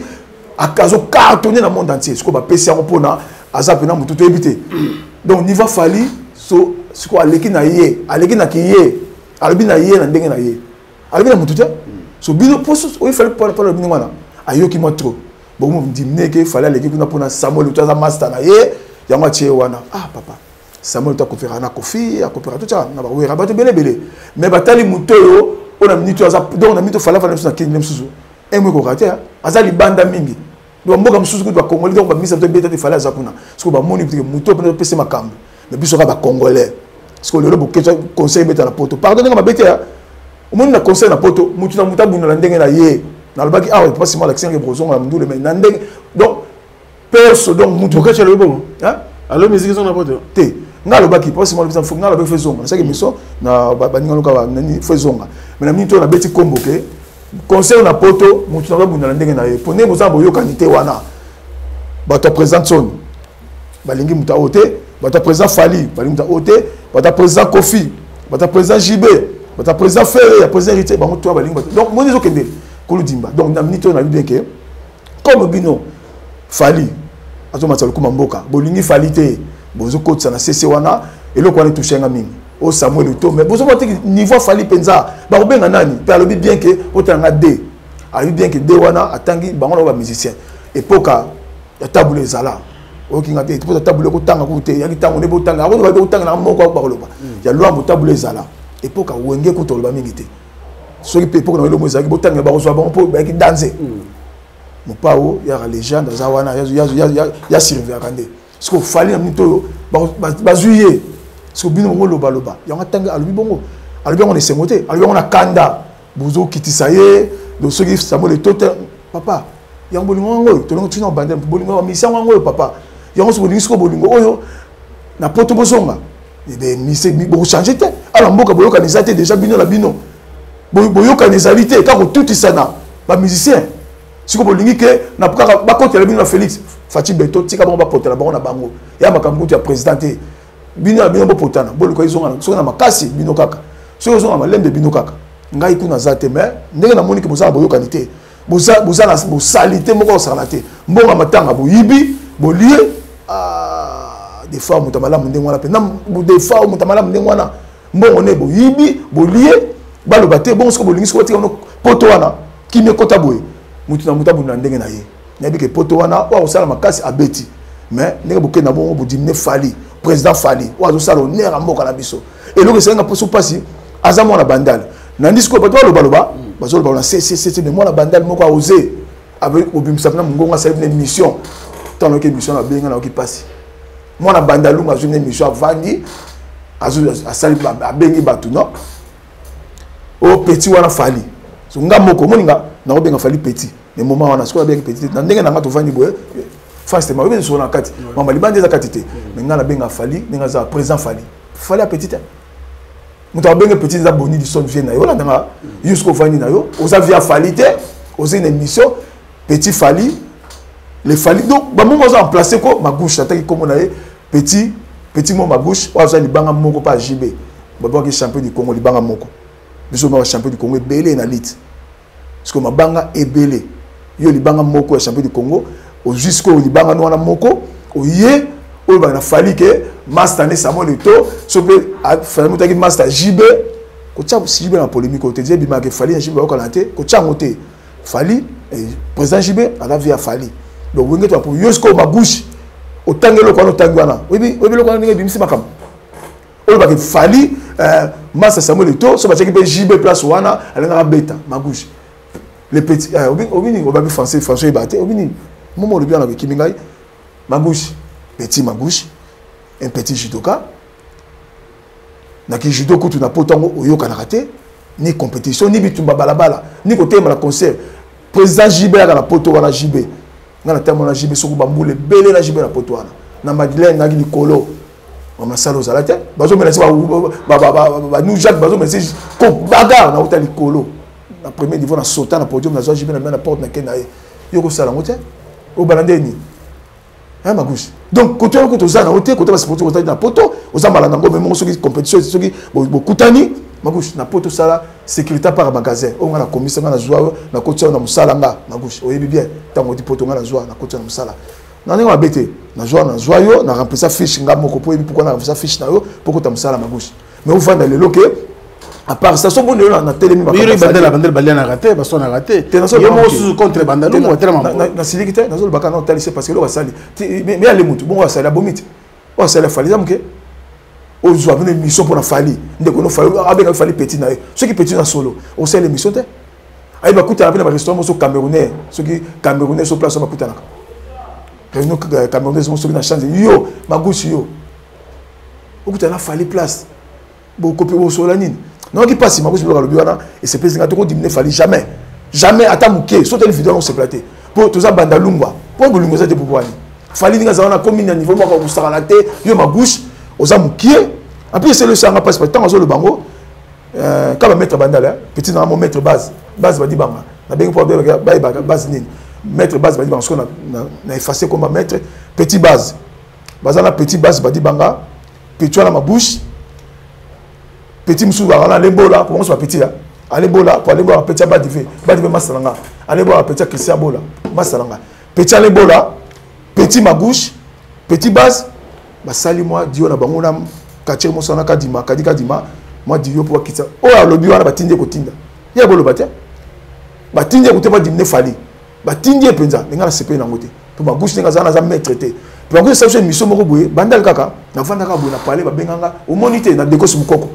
akazo cartonner na monde entier siko ba pesi yango pona asa pena mutu to ebité donc niveau fali so siko aleki na ye aleki na kiye albi na ye na ndenge na ye albi na mutu te so bino poso il fallait pas le bino wana ayoki moi trop bon me dit que fallait aller kuna pona Samuel to za master na ye yango tie wana ah papa Samuel to ko faire na kofi a coopérer tout ça na ba we rabato belé mais batali mutoyo on a minute za donc on a minute fallait na kini msusu et moi ko raté azali banda mingi donc mboka msusu ko ba congolais donc ba misa to beta te fallait za kuna parce que ba moni muto pe pese makambo mais biso ka ba congolais parce que le boké conseil beta na poto pardonnez-moi ma beta au monde na conseil na poto mutu na mutabu na ndenge na ye na lobaki ah pas seulement l'accent que brozon na mdule mais na ndenge donc perso donc mutu ka chez le bon hein alors musique sont na poto té nga lobaki pas seulement le faut nga lobaki faisonga ça que mission na baninga loka nani faisonga mais na minto na beti komboke conseil na poto mutu na bunda na ndenge na ye pone moza boyo kanité wana bato présente son balingi muta oté bato présent Fali balingi muta oté bato présent Kofi bato présent JB bato présent Ferré ya présent héritier bango toi balingi donc mon izo kende koludimba donc na minute on a vu bien que comme bino Fali azo matalo kuma mboka bolingi Fali te bozo kotsa na CC wana eloko wana toucher nga mingi o Samuel to mais bozo moté niveau Fali penza ba ko benga nani pe alobi bien que otanga D a bien que D wana atangi bango ba musicien epoka ya tabule zala okinga te pour tabule ko tanga ko te ya kitango ne botanga ko ba tanga na moko ba koloba ya lwa tabule zala epoka wenge ko toloba mingi te soki pe epoka na lo mozaki botanga ba ko so ba po ba ki danser mo pao ya légende za wana ya servir akande parce que Fali na mito ba zuye parce que bino ngo loba loba ya ngatanga alubi bongo alubi on ese moté alubi on a kanda bozo kitisa ye do soki Samuel tote papa ya bolingo ngo to longo tina bande bolingo misa ngo papa ya ngo so bolingo ko bolingo oyo na poto bosonga e be mise bo changer te ala mboka boyoka nizate déjà bino la bino boyoka nizalité ka ko tout sana ba musicien siko bolingi ke na pokaka bakotela bino na Félix Fati Beto tika bango bapotela bango na bango ya makambo ya président bino bino bopotana boliko izonga so na makasi bino kaka so izonga malembe bino kaka ngai kuna zate mais ndenge na moni ke boza boyoka nité boza na salité moko osala te mbonga matanga boyibi bolie des fois mutamalamu ndenge wana pe na des fois mutamalamu ndenge wana mbongo ne boyibi bolie baloba te bon siko bolingi siko tika no poto wana kimi kota boye mutu na mutabu na ndenge na ye nabi ke poto wana wa osala makasi abeti mais ndenge boke na bongo bodimine Fali président Fali wa zo sala honneur mboka na biso et lo que c'est nga poso pasi azamo na bandal na ndisiko bato baloba bazo loba na c'est de moi na bandal moko a osé avec obimisa na ngonga sa une mission tant que mission na benga na ki pasi moi na bandalu ma une mission avandi azo asali abengi batu no o petit wana Fali so nga moko moninga na obenga Fali petit mais moment wana siko benga petit na ndenge na ngato vandi boye fast ma obenga so na kati mama libande za kati te mais nga na benga Fali ndenge za président Fali a petit muto abenga petit za boni di son vient na yo la ndanga jusqu'au vandi na yo oza via Fali te oza une émission petit Fali les Fali donc ba mongo za placer ko ma gauche ataki comme na ye petit mo ma gauche oza libanga moko pa JB baba ki champion du Congo libanga moko biso ma champion du Congo belé na lit parce que mabanga ebele yo libanga moko ya champion du Congo au jusqu'au libanga no na moko o ye o ba na Fali ke master ne Samuel to so pe Fali mutaki master JB ko tsa JB na polémique o te je bima ke Fali JB ko kanate ko tsa ngote Fali président JB ala via Fali donc wenge to pour jusqu'au ma gauche o tangelo ko no tangwana obi lo ko ndenge bimisi makam o ba ke Fali master Samuel to so ba teki pe JB place wana alenga beta ma gauche les petits obini obabi français baté obini momo le bien avec kimingai ma gauche petit ma gauche un petit judoka na ki judo kutu na potango oyoka na raté ni compétition ni bitumba balabala ni côté ma concert président JB na poto wana JB ngana tamo na JB soko bambule belé na JB na poto wana na Madeleine na ki kolo on salo zalate bazo menasi ba nous Jacques bazo menasi ko bagarre na utali kolo na premier niveau na sautant na podium na zo JB na porte na kena yoko sala ngote o balandeni hein ma gauche donc côté on côté za na côté côté parce que côté na poto oza malanga ngo même soki compétition soki bokutani ma gauche na poto sala sécurité par magasin on na commission na joie na côté na musala nga ma gauche oyebi bien tango di poto nga na joie na côté na musala na ndenge abete na joie yo na remplacer fiche nga moko po yebi pourquoi na remplacer fiche na yo pour que ta musala ma gauche mais on va dans le loke À part ça, son bon de la télé, mais il y a la bandelle balia n'a raté, parce qu'on a raté. Il y a un contre bandalo, on a tellement. Na silikité, na zone bakana on talissé parce que là sali. Mais il y a les moutons, bon on sali la bomite. On sali la fali, ça m'que. On joue avec une mission pour la fali. Dès qu'on a fallu, avec la fali petit na. Ceux qui petit na solo, on sali l'émission té. Aïe bah coûter avec le restaurant sur Camerounais, ceux qui Camerounais sur place on va coûter na. Nous Camerounais sont sur la chance. Yo, ma gauche yo. On coûte la fali place. Bon copier au solanine. Non, qui passe, il m'a dit, et c'est président qui dit, fallait jamais. Jamais, à ta mouké, saute les vidéos, on se platé. Pour tout ça, bandalungwa. Pour que l'ungwa, c'était pour voir. Fallait dire, on a commis un niveau, moi, quand vous la tête, yo, ma bouche, aux amouké. Après, c'est le sang, passe pas tant, le bango. Quand on mettre bandal, petit, dans mon maître base. Base, va dire, banga. On a bien pour base, maître base, va dire, parce qu'on a effacé comme maître. Petit base. Base, la petit base, va dire, banga. Petit, dans ma bouche. Petit monsieur va aller bola pour moi soit petit là aller bola pour aller boire petit badivé masalanga aller boire petit Christian bola masalanga petit aller bola petit ma gauche petit base basali moi dio na bango na kachir mo sona kadima kadima moi dio pour kitsa oh lobi wana batinde ko tinda ya bolo batia batinde ko te ba dimne fali batinde penza nga na sepe na ngote to ba gauche nga za na za maître te to ba gauche ça mission moko boye bandal kaka na vanda ka boye na parler ba benganga au moniteur na déco sumukoko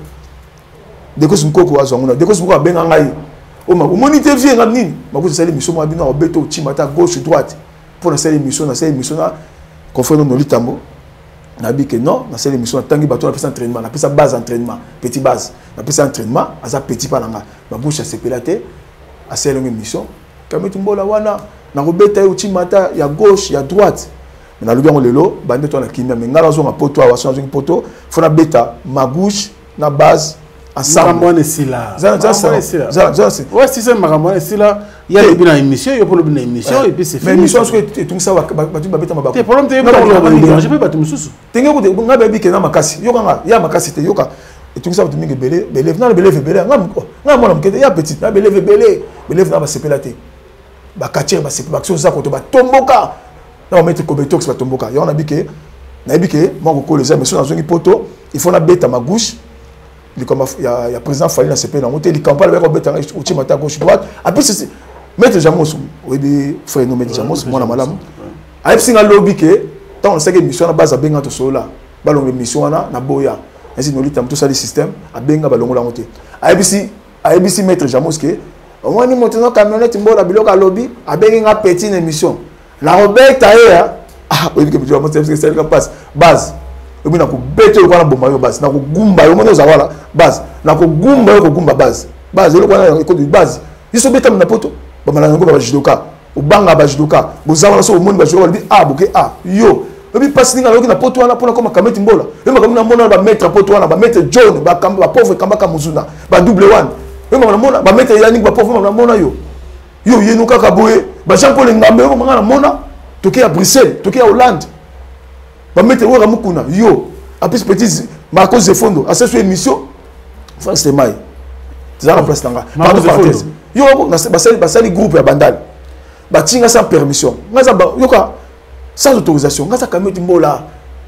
deko simukoko wazonguna deko simukoko benga ngai o ma moniteur vie nga nini makuzi sali mission mo abina obeto chimata gauche droite pour na sali mission na confrère no litambo na bi que non na sali mission tangi bato na pesa entraînement na pesa base entraînement petit base na pesa entraînement aza petit pa nanga ba bouche sepelate a sali mission kametu mbola wana na robeta yo chimata ya gauche ya droite na lubi ngo lelo bande to na kimia mais ngala zo na poto wa so na poto fona beta ma gauche na base ensemble. Ouais, si c'est Maramouane, c'est là. Il y a une émission, il y a une émission, et puis c'est fini. Mais l'émission, c'est tout ça, tu vas mettre ma tes problèmes, je peux pas te me soucier. Tu n'as pas de baby qui n'a pas cassé. Il y a ma casse, et tout ça, tu m'as belé, belé, non, belé, belé, non, il y a petit, belé, belé, belé, n'a pas sépélaté. Bah, katir, bah, c'est pas que ça, quand tu vas tomboka. Non, mettre Kobeto, c'est pas tomboka. Il y a un habité, moi, je connais les amis, dans une poteau, il faut la bête à ma gauche. Il y a président Fali dans ce pays, il campagne avec Robert Ochimata gauche droite. Après, c'est Maître Jamos, oui, frère nous Maître Jamos, moi, la madame. Avec ce lobby que, tant on sait que mission à base à Benga to Sola, ballon de mission na Boya, ainsi nous litam tout ça les systèmes, à Benga ballon la montée. ABC Maître Jamos que, au moins nous montons nos camionnettes, la biloka lobby, à Benga petite émission. La Robert Taïa, ah, oui, que Jamos, c'est ce qui passe, base. Et puis, bête le bomba base, na gumba yo mona zawala base, na gumba yo gumba base. Base le kwana ko base. Iso beta na poto, ba mala ngo ba jidoka. O banga ba jidoka. Bo zawala so moni ba jidoka bi ah boke ah yo. Et puis passe ninga na poto wana pona koma kameti mbola. Et ma kamina mona ba mettre poto wana ba mettre John ba kamba ba pauvre kamba ka muzuna. Ba double one. Et ma mona ba mettre yani ba pauvre ma mona yo. Yo yenuka ka boye, ba Jean Paul Ngambe yo mona mona. Toke à Bruxelles, toke à Hollande. Ba mettre wo ramukuna yo apis petit Marcos Zefondo à cette émission France de Mai ça la place tanga parenthèse yo basali groupe ya bandal batinga sans permission ngaza yoka sans autorisation ngaza kameti mbola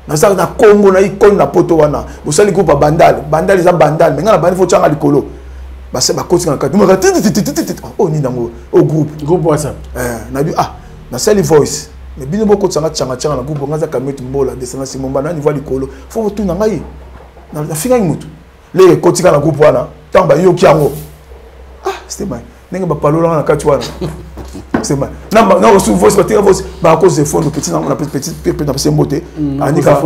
naza na Congo na icône na poto wana basali groupe ya bandal za bandal mais ngana bani fo tanga likolo base ba kotinga ka tuma oh ni nango au groupe WhatsApp na bi ah na sali voice mais bino boko tsanga tsanga na groupe ngaza kameti mbola desanga simomba na niveau likolo faut tout na ngai na finga mutu le kotika na groupe wana tamba yo kiango ah c'était mal nenga ba palola na kati wana c'est mal na reçu voice ba tira voice ba cause de fond petit na petit na pese mbote anika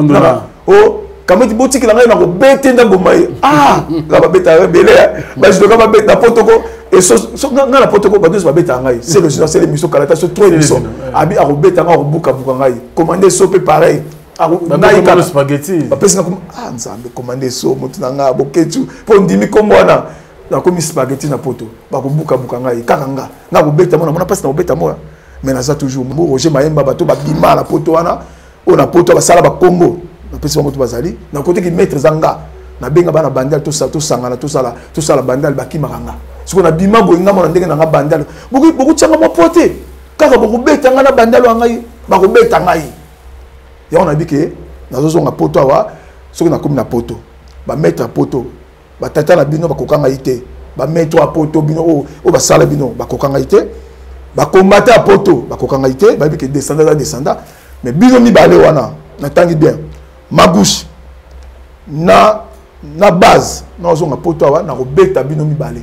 oh kameti botiki na ngai na ko bete ndango mai ah la ba beta rebele ba jidoka ba beta potoko et so na la potoko ba deux ba beta ngai c'est le c'est l'émission kalata so trop émission abi a robeta nga robuka buka ngai commander sope pareil na spaghetti ba pesa na ah nzambe commander so motu na nga boketu po ndimi kombo wana na komi spaghetti na poto ba ko buka ngai kaka nga na robeta mona pesa na robeta moya mais na za toujours mo Roger Mayemba bato ba bima na poto wana o na poto ba sala ba kombo na pesa motu bazali na côté ki maître zanga na benga bana bandal to sangana to sala bandal ba kimanga siko na bima bo nga mona ndenge na nga bandal boku tsanga mo pote kaka boku beta nga na bandal ngai ba ko beta ngai ya on a dit que na zo nga poto wa siko na komi na poto ba mettre poto batata na bino bakokanga ite ba mettre à poto bino o ba sala bino bakokanga ite ba combattre à poto bakokanga ite ba bi que descendant mais bino mi balé wana na tangi bien ma gauche na base na ozonga poto wana na robeta bino mi balé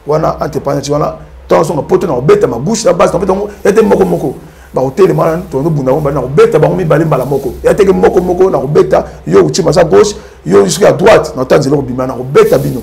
wana entrepreneur wana tant ozonga poto na robeta ma gauche na base na robeta ete moko ba hotel mana to no bunda na robeta ba mi balé mbala moko ete ke moko na robeta yo uchi masa gauche yo jusqu'à droite na tanzi lo bima na robeta bino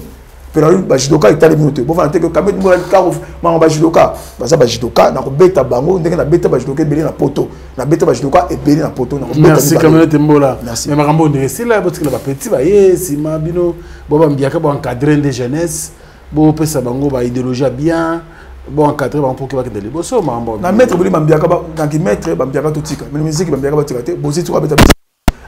pela ba jidoka itali bino te bo fa nteke kamet mo la karo ma ba jidoka baza ba jidoka na robeta bango ndenge na beta ba jidoka ebeli na poto na beta ba jidoka ebeli na poto na robeta merci Kamel Tembola mais makambo de c'est là parce que ba petit ba yesi ma bino bo ba mbiaka bo encadrer des jeunesse bo pesa bango ba idéologie bien bon encadrer ba pour que ba kedeli bo so makambo na maître boli mbiaka ba na ki maître ba mbiaka to tika mais musique ba mbiaka ba tika te bo zitu ba beta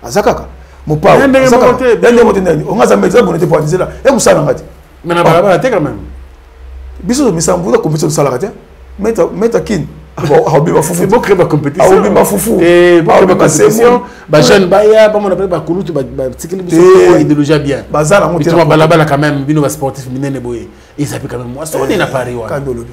azakaka mo pa azakaka ndenge mote ndani on ngaza maître bonete pour dizela e musana ngati mais na ba te quand même biso misambu la compétition salaka te mettre kin bon ba fufu bo créer ba compétition ba fufu et ba compétition ba jeune baya ba mon appelle ba kulutu ba tikeli biso idéologie bien bazala monter tu ba la quand même bino ba sportif minene boye et ça peut quand même moi ça on est na Paris wa kandolobi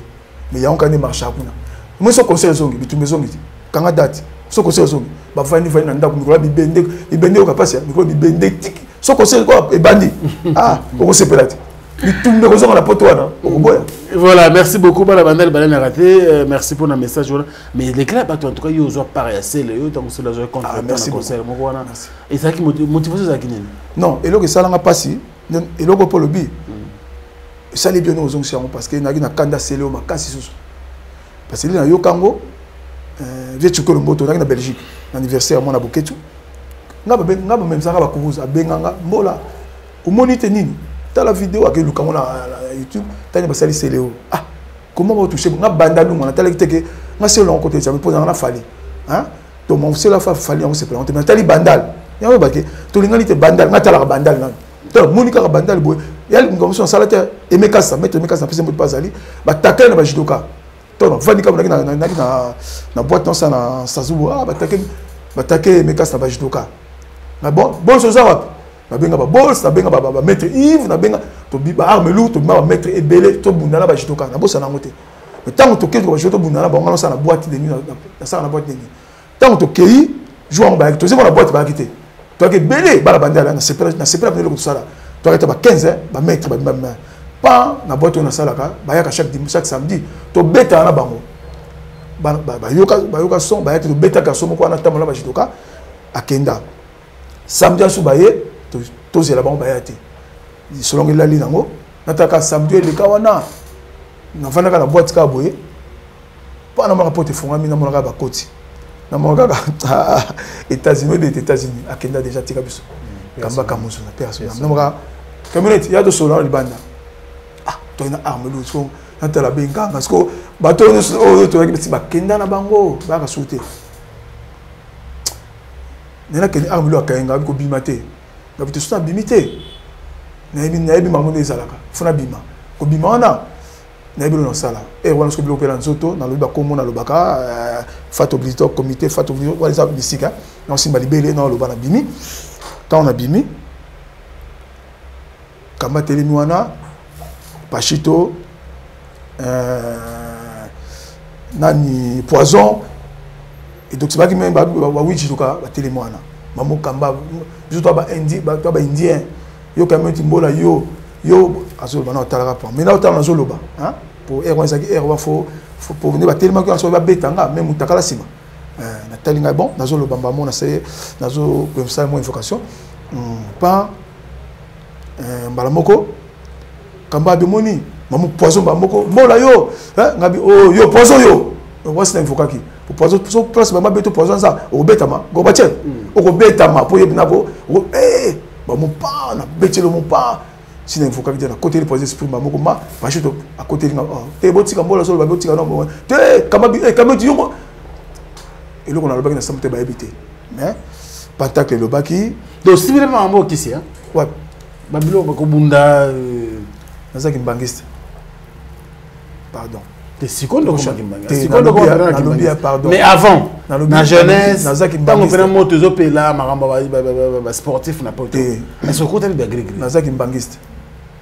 mais ya on kan marcher kuna moi so conseil zongi bitumbe zongi kanga date so conseil zongi ba fani na ndako mikolo bibende o kapasi mikolo bibende tiki so conseil ko e bandi o se pelate bitumbe ko zonga na poto wana o boya. Voilà, merci beaucoup pour la bandelle balane raté, merci pour le message mais les clubs en tout cas ils ont pareil c'est le yo donc c'est la joie contre merci conseil mo wana et ça qui motivation ça qui non et loko sala nga pasi et loko pour le bi ça les bien aux onction parce que na kanda selo makasi susu parce que na yo kango vieux chukolo mboto na Belgique anniversaire moi na Boketu ngaba même ça ba kuruza benganga mbola umonite nini ta la vidéo avec Luka na YouTube tani ba sali selo comment va toucher nga banda lunga na tala kiteke nga selo en côté ça me pose na fali hein donc mon selo fa fali on se plante mais tali bandal ya ba ke to lingali te bandal nga tala bandal na to monika bandal boy yal ngom so salata emeka sa mettre emeka sa pese mo pas ali ba takela na ba jidoka to no vandi ka na boîte non ça na sazubo ba take emeka sa ba jidoka na bon so za wapi na benga ba boss na benga ba maître Yves na benga to bi ba arme lourd to ba maître ebele to bundala ba jidoka na bossa na ngote mais tant to kezo ba jidoka bundala ba ngalo sa na boîte de nuit na sa na boîte de nuit tant to kei jouer ba to se na boîte ba kité to ke belé ba la bandala na separa ne le ko sala to ka ba 15 ba maître ba pas na boîte na sala ka ba ya ka chaque samedi to beta na bango ba yoka son ba ya to beta ka so mo ko na tamola ba jidoka akenda samedi so ba ye to zela bango bayate selon la ligne nango nataka samedi le kawana na fana ka na boîte ka boye pa na rapport fongami na monaka ba koti na monaka États-Unis des États-Unis akenda déjà tika biso kamba kamuso na personne na monaka community ya do solo libanda to ina arme lo so na tala benga parce que bato no to ba kenda na bango ba ka souter nena ke arme lo akayenga ko bimate nga bitu suna bimite na yebi mamono ezalaka funa bima ko bima wana na yebi lo sala wana sko bilo pela nzoto na loba komo na lobaka fato blito comité fato blito wala za bisika na simba libele na loba na bimi ta on a bimi kamba telemi wana pachito nani poison et donc c'est pas qui même ba wichi toka ba telemi wana maman kamba biso to ba indien yo quand même timbola yo azolo bana otala pa mais na otala azolo ba hein pour erreur ça qui erreur faut pour venir ba tellement que aso ba betanga même mutakala sima na talinga bon nazolo bamba mona c'est nazo comme ça mon invocation pas mbala moko kamba be moni maman poison ba moko mbola yo hein ngabi yo poison yo what's name fokaki pour poison so place ba beto poison ça o betama go bache o betama pour yebina ko ba mo pa na betelo mo pa sina fokaki na côté le poison esprit ba moko ma ba chito à côté nga te botika mbola so ba botika no te kama ti yo et le on a le baki na samte ba ebité mais patacle le baki donc si vraiment un mot ici hein ouais babilo ba ko bunda nazaki mbangiste pardon mais avant la jeunesse tant qu'on fait moto zopela maramba ba sportif na pote mais ce côté bien gris nazaki mbangiste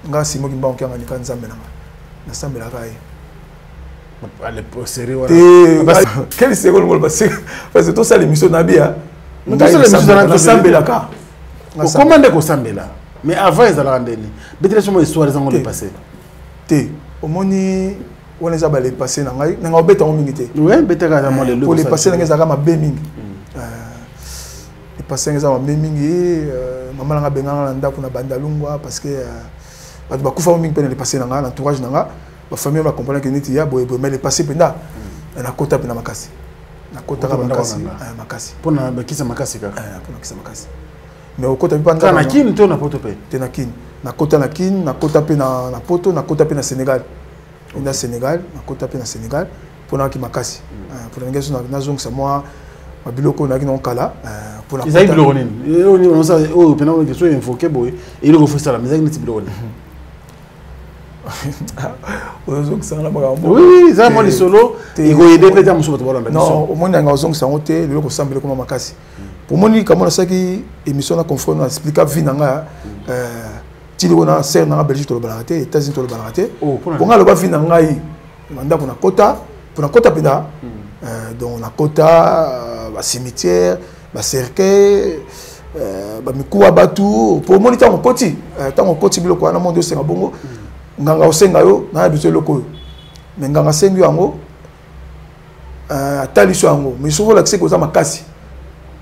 nga simo ki mbango kyanga nika nzambe nanga na sambela kai allez sérieux quel c'est le parce que tout ça l'émission nabia na sambela ka comment ndeko sambela mais avant ils allaient ndeni betela somo histoire zango le passé te omoni on les a balé passé na ngai nga obeta ngo mingi te ouais beteka za mo le pour les passer nga za ka mabe mingi les passer nga za mabe mingi mama nga benganga na ndako na bandalungwa parce que ba kufa mingi pena les passer na nga entourage na nga ba famille ba comprendre que niti ya boye mais les passer penda na kota pena makasi na kota ka makasi pona ba kisa makasi ka pona kisa makasi mais au kota panda na kin to na poto pe te na kin na kota pe na poto na kota pe na Sénégal na Sénégal na kota pe na Sénégal pona ki makasi pour les gens na zong sa moi mabiloko na kino kala pour la ils biloko nini on ça oh pena on question infoqué boy et il refuse ça la mais ils biloko oui ça moi les solo il go aider peut-être muso bato balanda non au moins nga zong sa ngote le ko sambele comme makasi pour moni comme on ça qui émission na confront na expliquer vie nanga tili wona ser na Belgique to le balaraté États-Unis to le balaraté pour nga le ba vie nanga yi manda pour na kota penda donc na kota ba cimetière ba cercueil ba mikuwa batu pour moni tango koti biloko na monde senga bongo nganga osenga yo na biso loko mais nganga sengi yango ataliso yango mais souvent l'accès ko za makasi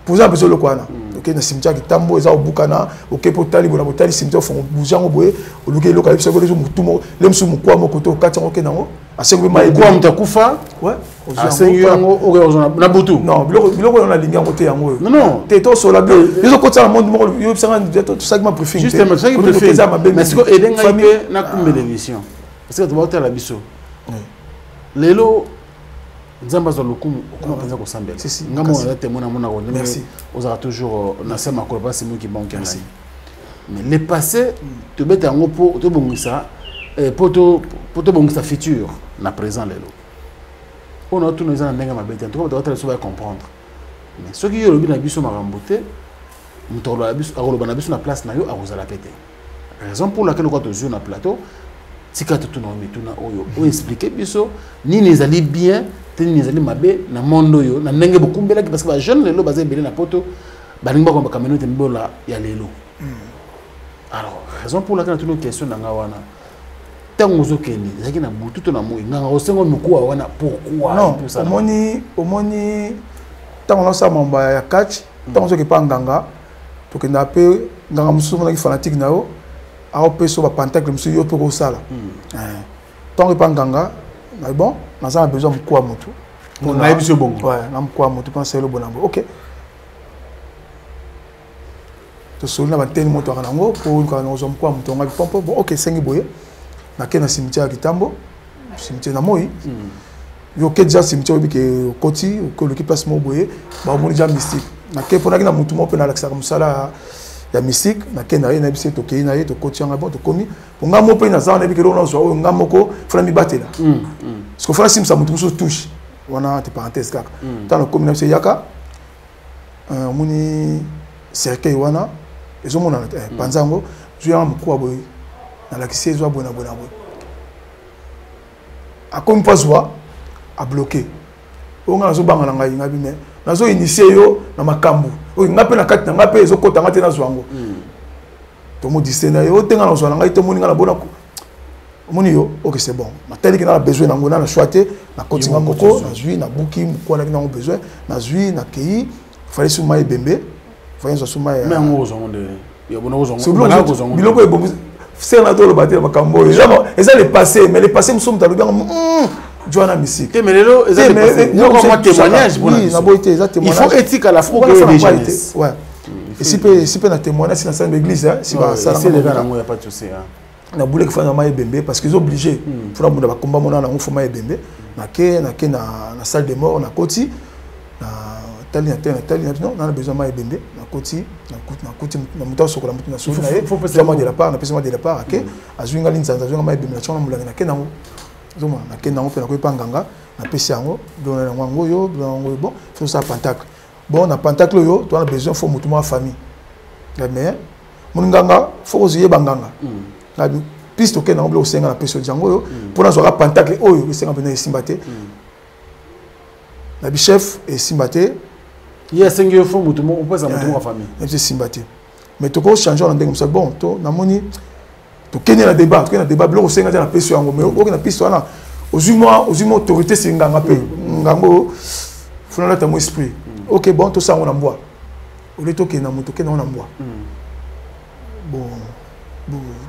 pour ça biso loko na OK na cimetière ki tambo eza obukana OK pour tali bona botali cimetière fo bujango boye oluke loka biso ko lezo mutumo lemsu mukwa moko to kati ngo ke nango asengi mai kwa mtakufa ouais asengi yango okozona na butu non biloko na linga ngo te yango non te to so la bio biso ko tsala monde moko yo bisanga tout ça qui m'a préféré justement ça qui préféré mais c'est que edenga ipe na kumbe l'émission parce que tu vas otala biso lelo nzamba zo lokumu okoma penza ko sambela ngamo na témoin na mona ko merci aux a toujours na sema ko ba simu ki banque merci mais le passé te beta yango po to bongisa poto bongisa futur na présent lelo on a tout nous en ndenge mabete en tout cas doit être va comprendre mais ce qui est le bien biso marambote mutolo la biso akoloba na biso na place na yo akozala pété raison pour laquelle on doit na plateau tika tout na mituna oyo o expliquer biso ni les ali bien teni les ali mabe na mondo yo na ndenge bokumbela parce que ba jeune lelo bazé belé na poto balinga ko kameno te mbola ya lelo alors raison pour laquelle tout question na ngawana tango zokeni zaki na butu to na moyi nganga osengo mukuwa wana pourquoi non omoni tango na sa mamba ya catch tango zoki pa nganga to kenda pe nganga mususu na ki fanatique na yo a opeso ba pentacle mususu yo to ko sala tango pa nganga na bon na za besoin mukuwa mutu pour na biso bongo ouais na mukuwa mutu penser le bonambo OK to solna ba teni moto kana ngo pour ka na zo mukuwa mutu ngabi pompo bon OK sengi boye na kena cimetière kitambo cimetière na moi yo ke déjà cimetière bike koti ko le ki place mo boye ba mo déjà mystique na ke pona kina mutu mo pe na laksa musala ya mystique na kena ye na bise to ke na ye to koti nga bon to komi nga mo pe na za na bike ro na zo nga moko fona mi batela parce que fona simsa mutu so touche wana te parenthèse kaka tant le komi na se yaka muni cercueil wana ezo mona panzango zo ya mko boye na la kisi zo bona a comme pas joie a bloqué o nga zo banga ngai ngabi me na zo initier yo na makambu o ngape na kati na ngape zo kota ngate na zwango to mo disena yo tenga na zo na ngai to moni nga na bona ko moni yo OK c'est bon matali ki na besoin na ngona na choiter na koti nga moko na zui na buki ko na ki na besoin na zui na kei fallait sous mai bembe fallait sous mai mais ngo zo nde ya bona zo ngo biloko ebomu c'est na tolo bater makambo et ça le passé mais le passé nous sommes dans le bien Joana Missik mais lelo moi témoignage oui na boité ça témoignage il faut éthique à la fois que les gens ouais et si peut na témoigner si dans l'église hein si va ça c'est les gars il y a pas de souci hein na boule que fana mai bembe parce qu'ils sont obligés faut na ba combat mona na ngofo mai bembe na salle de mort na koti na tali non on a besoin mai bembe na koti na muta sokola mutu na souna e faut de la part na pesa de la part OK azwinga linzanza azwinga mai bembe na chona mulanga na kenango zoma na kenango pe na ko panganga na pesa yango dona na ngo yo bon faut ça pentacle bon na pentacle yo tu as besoin faut mutu ma famille mais muninganga faut oziye banganga na piste ok na oblo senga na peso jango pour na zoka pentacle oyo senga bena simbate na bi chef et simbate il y a 5 fois mutu on peut ça mutu ma famille et simbate mais to ko changer on ndenge ça bon to na moni to kenye na débat blo senga na peso yango mais ok na piste wana ozuma autorité senga ngape ngango funa ta mo esprit ok bon to ça on amboa au lieu to ke na mutu ke na on amboa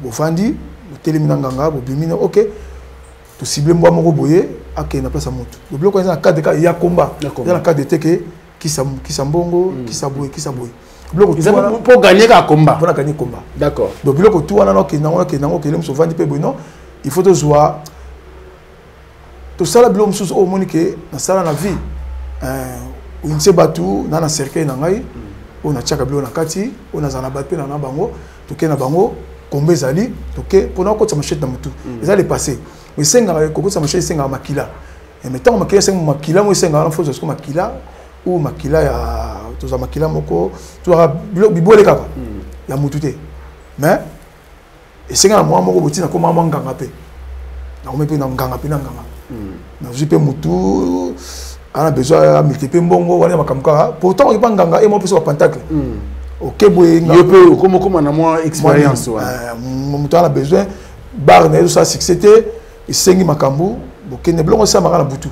bon fandi télémina nganga bo bimina ok to cible mwa moko boye ake na place moto le bloc na cadre ka ya combat na cadre teke qui sambongo qui saboye bloc pour gagner ka combat pour gagner combat d'accord donc bloc tout wana no ke na ke le mso fandi pe bono il faut to joie to sala bloc mso o monique na sala na vie une se batu na cercle na ngai on a tchaka bloc na kati on a zana batpe na bango to ke na bango combien zali ok pour nous quand machette dans mutu ça les passé mais senga ko ça machette senga makila et maintenant makila senga makila moi senga en faut makila ou makila ya to za makila moko to ra bibole kaka ya mutu te mais et senga moi moko botina ko mama nganga pe na ko pe na nganga pe na nganga na jipe mutu ana besoin à multiplier mbongo wala makamka pourtant on pas nganga et moi pour pentacle ok boy comme na moi expérience mon temps a besoin bar na ça succès et sengi makambu bokene blongo ça mara na butu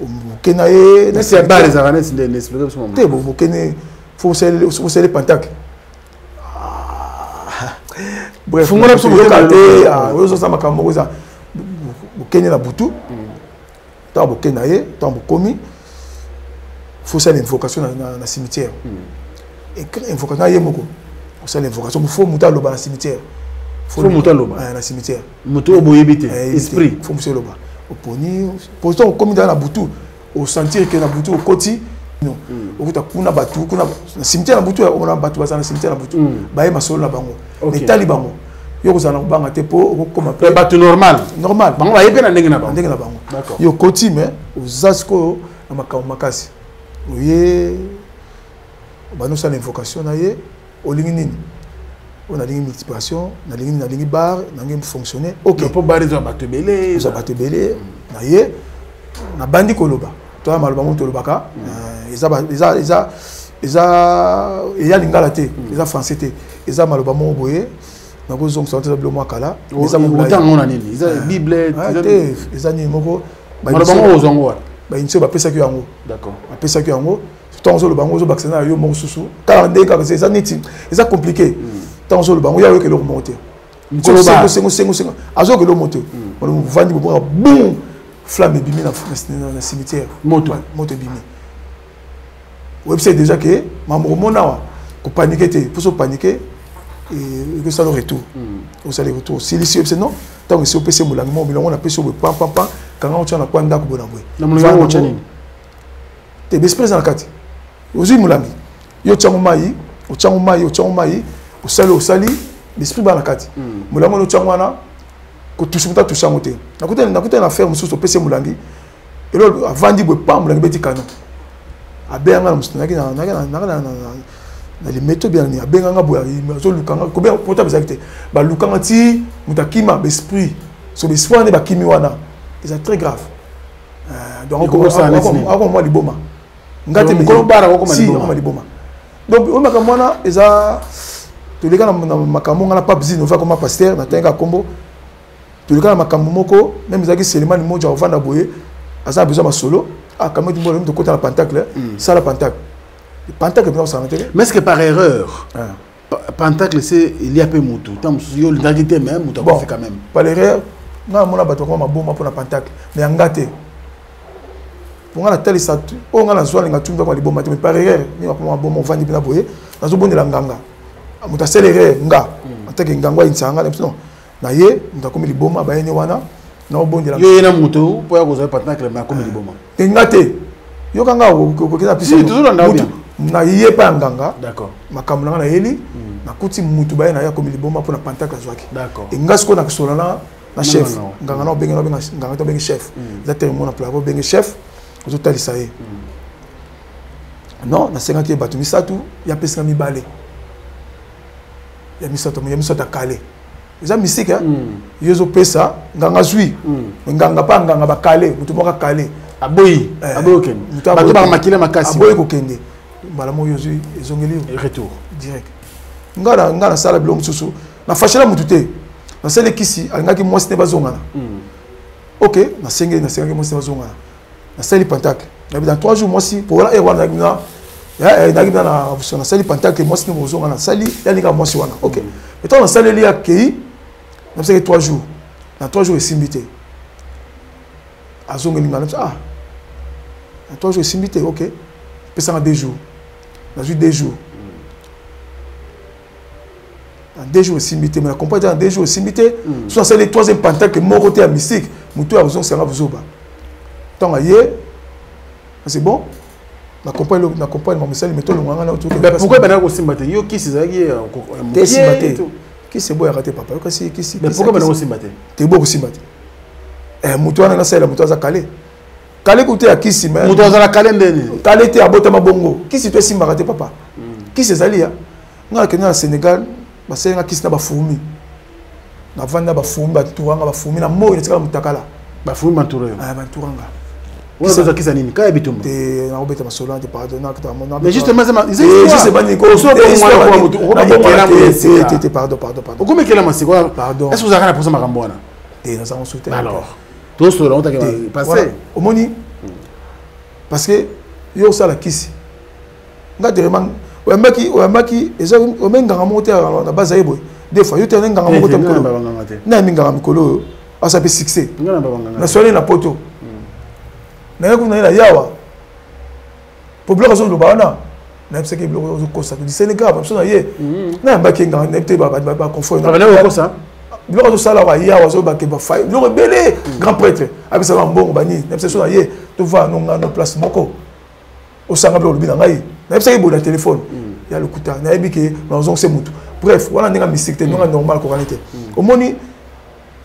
bokena e na c'est bar les aranes les expliquer ce moment te bokene faut c'est pentacle bref faut moi so kate ozo ça makambu ça bokene na butu ta bokena e ta bokomi faut c'est l'invocation na cimetière et invocation yemoko c'est l'invocation faut muta loba na cimetière faut muta loba na cimetière muto boyebite esprit faut muta loba oponi pourtant comme dans la butu au sentir que na butu au koti non okuta kuna batu kuna na cimetière na butu on a batu basa na cimetière na butu baye masolo na bango mais tali bango yoko zana banga te po comme après batu normal bango baye pe na ndenge na bango d'accord yo koti mais ozasko na makasi oye nous avons l'invocation au ligne on a ligne multiplication na ligne bar na ligne fonctionner ok pour bar ils ont battu belé na ye na bandi koloba toi maloba moto lobaka isa il y a lingala te isa français te isa maloba mo boye na ko zong santé blo makala isa mo temps on a nini isa bible isa ni moko maloba mo zongo ba inse ba pesa ki yango d'accord ba pesa ki yango tant le bango zo vacciner yo mo susu car ndé car c'est ça niti c'est compliqué tant le bango ya yo que le remonter c'est azo que le monter on vandi pour boum flamme bimi na cimetière moto bimi website déjà que maman mona ko paniquer te pour se paniquer et que ça le retour au ça le retour si les c'est non tant que c'est au PC mulangi mo bilongo na PC pam quand on tient na kwanda ko bonangwe na mulangi o chani te bespres na kati ozi mulangi yo changu mai osali l'esprit ba na kati mulango no changu wana ko tusumuta tusango te nakuta na faire mususu pese mulangi elo avandi bo pa mulangi beti kano abenga na musuna na les méthodes bien ni abenga nga bo zo lukanga ko bien pota bezakite ba lukanga ti mutakima l'esprit so l'esprit ne ba kimi wana c'est très grave donc on moi liboma ngate mikolo bara ko ma liboma donc on makamwana eza to leka na makambo ngana pas bizino va comme pasteur na tenga kombo to leka na makambo moko même ezaki Selemani moja ovanda boye asa besoin ma solo kamwe tu mbolo mto na pentacle ça la pentacle le pentacle peut ça mais est-ce que par erreur pentacle c'est il y a peu mutu tant yo l'identité même mutu ko fait quand même par erreur na mona bato ko maboma pour na pentacle mais ngate pour la telle ça on a la zone nga tumba kwa liboma mais par erreur ni kwa bon vandi bina boye na zo bonela nganga muta selere nga atake ngangwa insanga non na ye muta komi liboma ba yene wana na obondela yo yena muto po ya kozo patacle mais komi liboma ngate yo kanga ko kina pisa toujours na ye pa nganga d'accord makamula na yeli na kuti mutu ba yena ya komi liboma pour na pentacle zwaki d'accord ngasko na kisolana na chef nganga na obenga nganga to benga chef za termo na plavo benga chef aux talisa ye non na 50 battu misatu ya pesa mibale ya misatu kale eza mystique hein yezo pesa nganga zui nganga pa nganga ba calé mutu moka calé aboyi okende bato ba makile makasi aboyi ko kende mbala mo yezo ezongeli retour direct ngana sala bilongo susu na fashela mutu te na sele kisi alingaki mwasi ne bazongana OK na sengeli mwasi ne bazongana na sali pentacle na dans 3 jours mwasi pour la erwana na na sali pentacle mwasi ne bazongana na sali yalinga mwasi wana OK et on a sali li akei na sali 3 jours na 3 jours esimbité azongeli ngana na 3 jours esimbité OK pesa na 2 jours na 2 jours en 2 jours simbité mais la compagnie en 2 jours simbité soit c'est le 3e pentacle mon côté à mystique mutu a besoin sera buzoba tant aye c'est bon la compagnie mon message mais tout le monde autour mais pourquoi bana ko simbate yo qui c'est simbate qui c'est beau rater papa ko si qui si mais pourquoi bana ko simbate t'es beau simbate mutu ana sala mutu za calé côté à qui si mais mutu za la calé ndeni calé te abota mabongo qui si tu simbaka te papa qui c'est zalia nga kenya Sénégal basenga kisina bafumi na vanda bafumi baturanga bafumi na moyo tsaka mutakala bafumi banturanga banturanga wala za kisa nini kaya bitumba te na obeta masolana te pardon na kita mona mais justement c'est justement Nico so pardon okome kela masiko pardon est-ce que vous avez la posa makambo wana te na sango souter alors tout cela on t'a passé omoni parce que yo ça la kisi nga vraiment Wamaki, ils ont un moteur à base de des fois, ils ont un moteur na minga mikolo a ça peut succès na soleil na poto na ko na yawa pour bloquer zone le bana na c'est que bloquer ko ça du Sénégal parce que yé na mbaki nga na te ba confort na na ko ça bloquer ça là wa yawa zo ba ke ba fay le rebelle grand prêtre avec ça mbongo bani na c'est ça yé tu vois non na place moko au sanga blo bi na ngai na c'est que le téléphone il y a le kuta na ebi ke na ozon se mutu bref voilà ndinga mystique te ndinga normal ko kanite omoni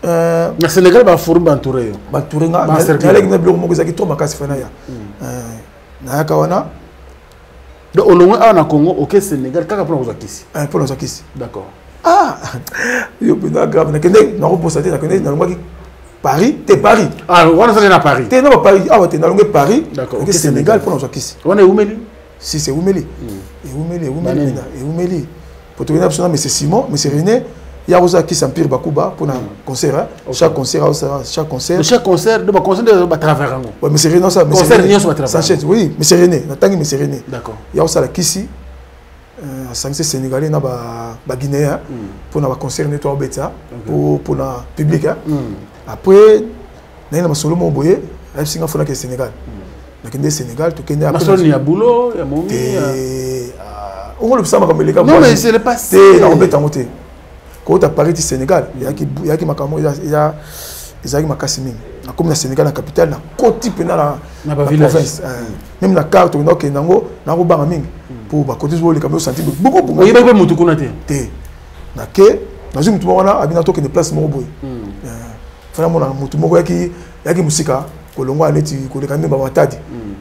na Sénégal ba forum bantouré bantouré nga na legi na blo mo kozaki to makasi fana ya na ya kawana do olongo ana Congo OK Sénégal kaka pour kozakisi pour kozakisi d'accord yo bina grave na kende na reposer na kende na longaki Paris te Paris wana ça na Paris te na Paris te na longue Paris d'accord OK Sénégal pour kozakisi wana umeli si c'est Oumeli Oumeli pour te venir absolument mais c'est Simon mais c'est René il y a aussi qui s'empire Bakuba pour un concert chaque concert de concert de travers ouais mais c'est René ça mais c'est oui mais c'est René natangi mais c'est René d'accord il y a aussi la Kisi sanction sénégalais na ba guinéen pour na concert nettoyer beta pour la public après na masolo mo boye elle singa fona que Sénégal nakende Sénégal to kende après il y a boulot il y a momi on le sama comme les gars non mais c'est le passé na obeta ngote ko ta Paris du Sénégal il y a qui makamo il y a ezaki makasi mingi na comme na Sénégal la capitale na côté pena la province même la carte on ok nango na ko banga mingi pour ba côté zo le kamyo sentir beaucoup pour oui ba mutu kuna te na ke na zumu tumona abina to que ne place mo boy fana mona mutu moko yaki musika kolongo aleti koleka ndemba matadi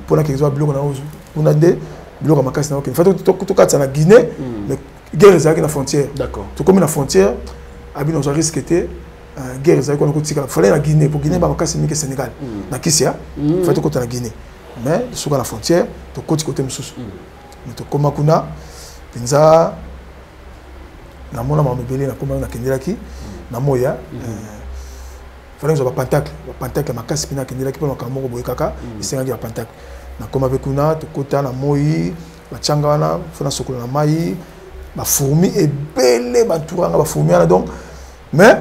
pona ke zo biloko na ozo pona de biloko makasi na ok fa to katsa na Guinée mais guerre ezaki na frontière d'accord to comme na frontière abina on risque te guerre ezaki ko tika fallait na Guinée pour Guinée ba makasi mi ke Sénégal na kisia fa to kota na Guinée mais suka na frontière to côté mususu mais to koma kuna pinza na mona mamebele na koma na kendelaki na moya fallait que pentacle makasi pina kendelaki pour makamoko boye kaka isengaki ba pentacle na koma be kuna to kota na moyi ba changa wana fona sokola na mai ba fourmi ebele ba touranga ba fourmi wana donc mais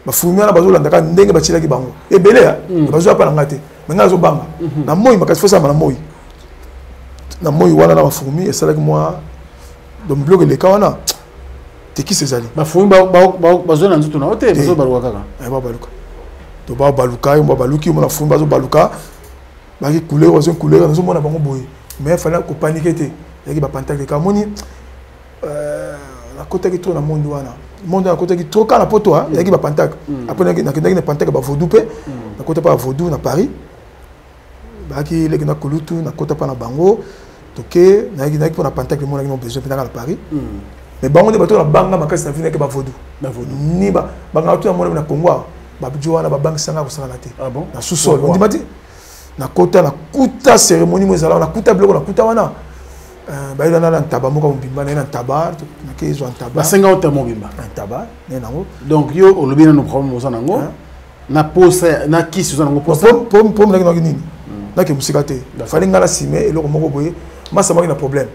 ba fourmi wana bazo landaka ndenge ba chilaki bango ebele bazo apa na ngate mais ngazo banga na moyi makasi fosa na moyi wana na ba fourmi esalaki moi donc bloque les kawana te qui ces ali ba fourmi bazo na nzutu na hote bazo baluka kaka ba baluka to ba baluka yo ba baluki mo na fourmi bazo baluka ba ki couleur ozo couleur nazo mona bango boye mais fallait ko paniquer te yaki ba pentacle ka moni la côté qui trop na monde wana monde na côté qui trop kana poto yaki ba pentacle après na kendaki na pentacle ba vaudou pe na côté pas vaudou na Paris ba ki le na kulutu na côté pas na bango toke na yaki pour na pentacle mo na besoin pe na Paris mais bango de bato na banga makasi na vina ke ba vodou ni ba banga to na mona na Congo ba bidjoana ba banga sanga ko sanga na te ah bon na sous-sol on dit mati na kota na kuta cérémonie mo ezala na kuta bloko na kuta wana ba ila na ntaba moko mbimba na ntaba na kezo ntaba ba senga ota mobimba ntaba ne nango donc yo olobina no problème mo sanango na posa na kisi sanango posa pom na nini na ke musika te fali ngala sime eloko moko boye masa maki na problème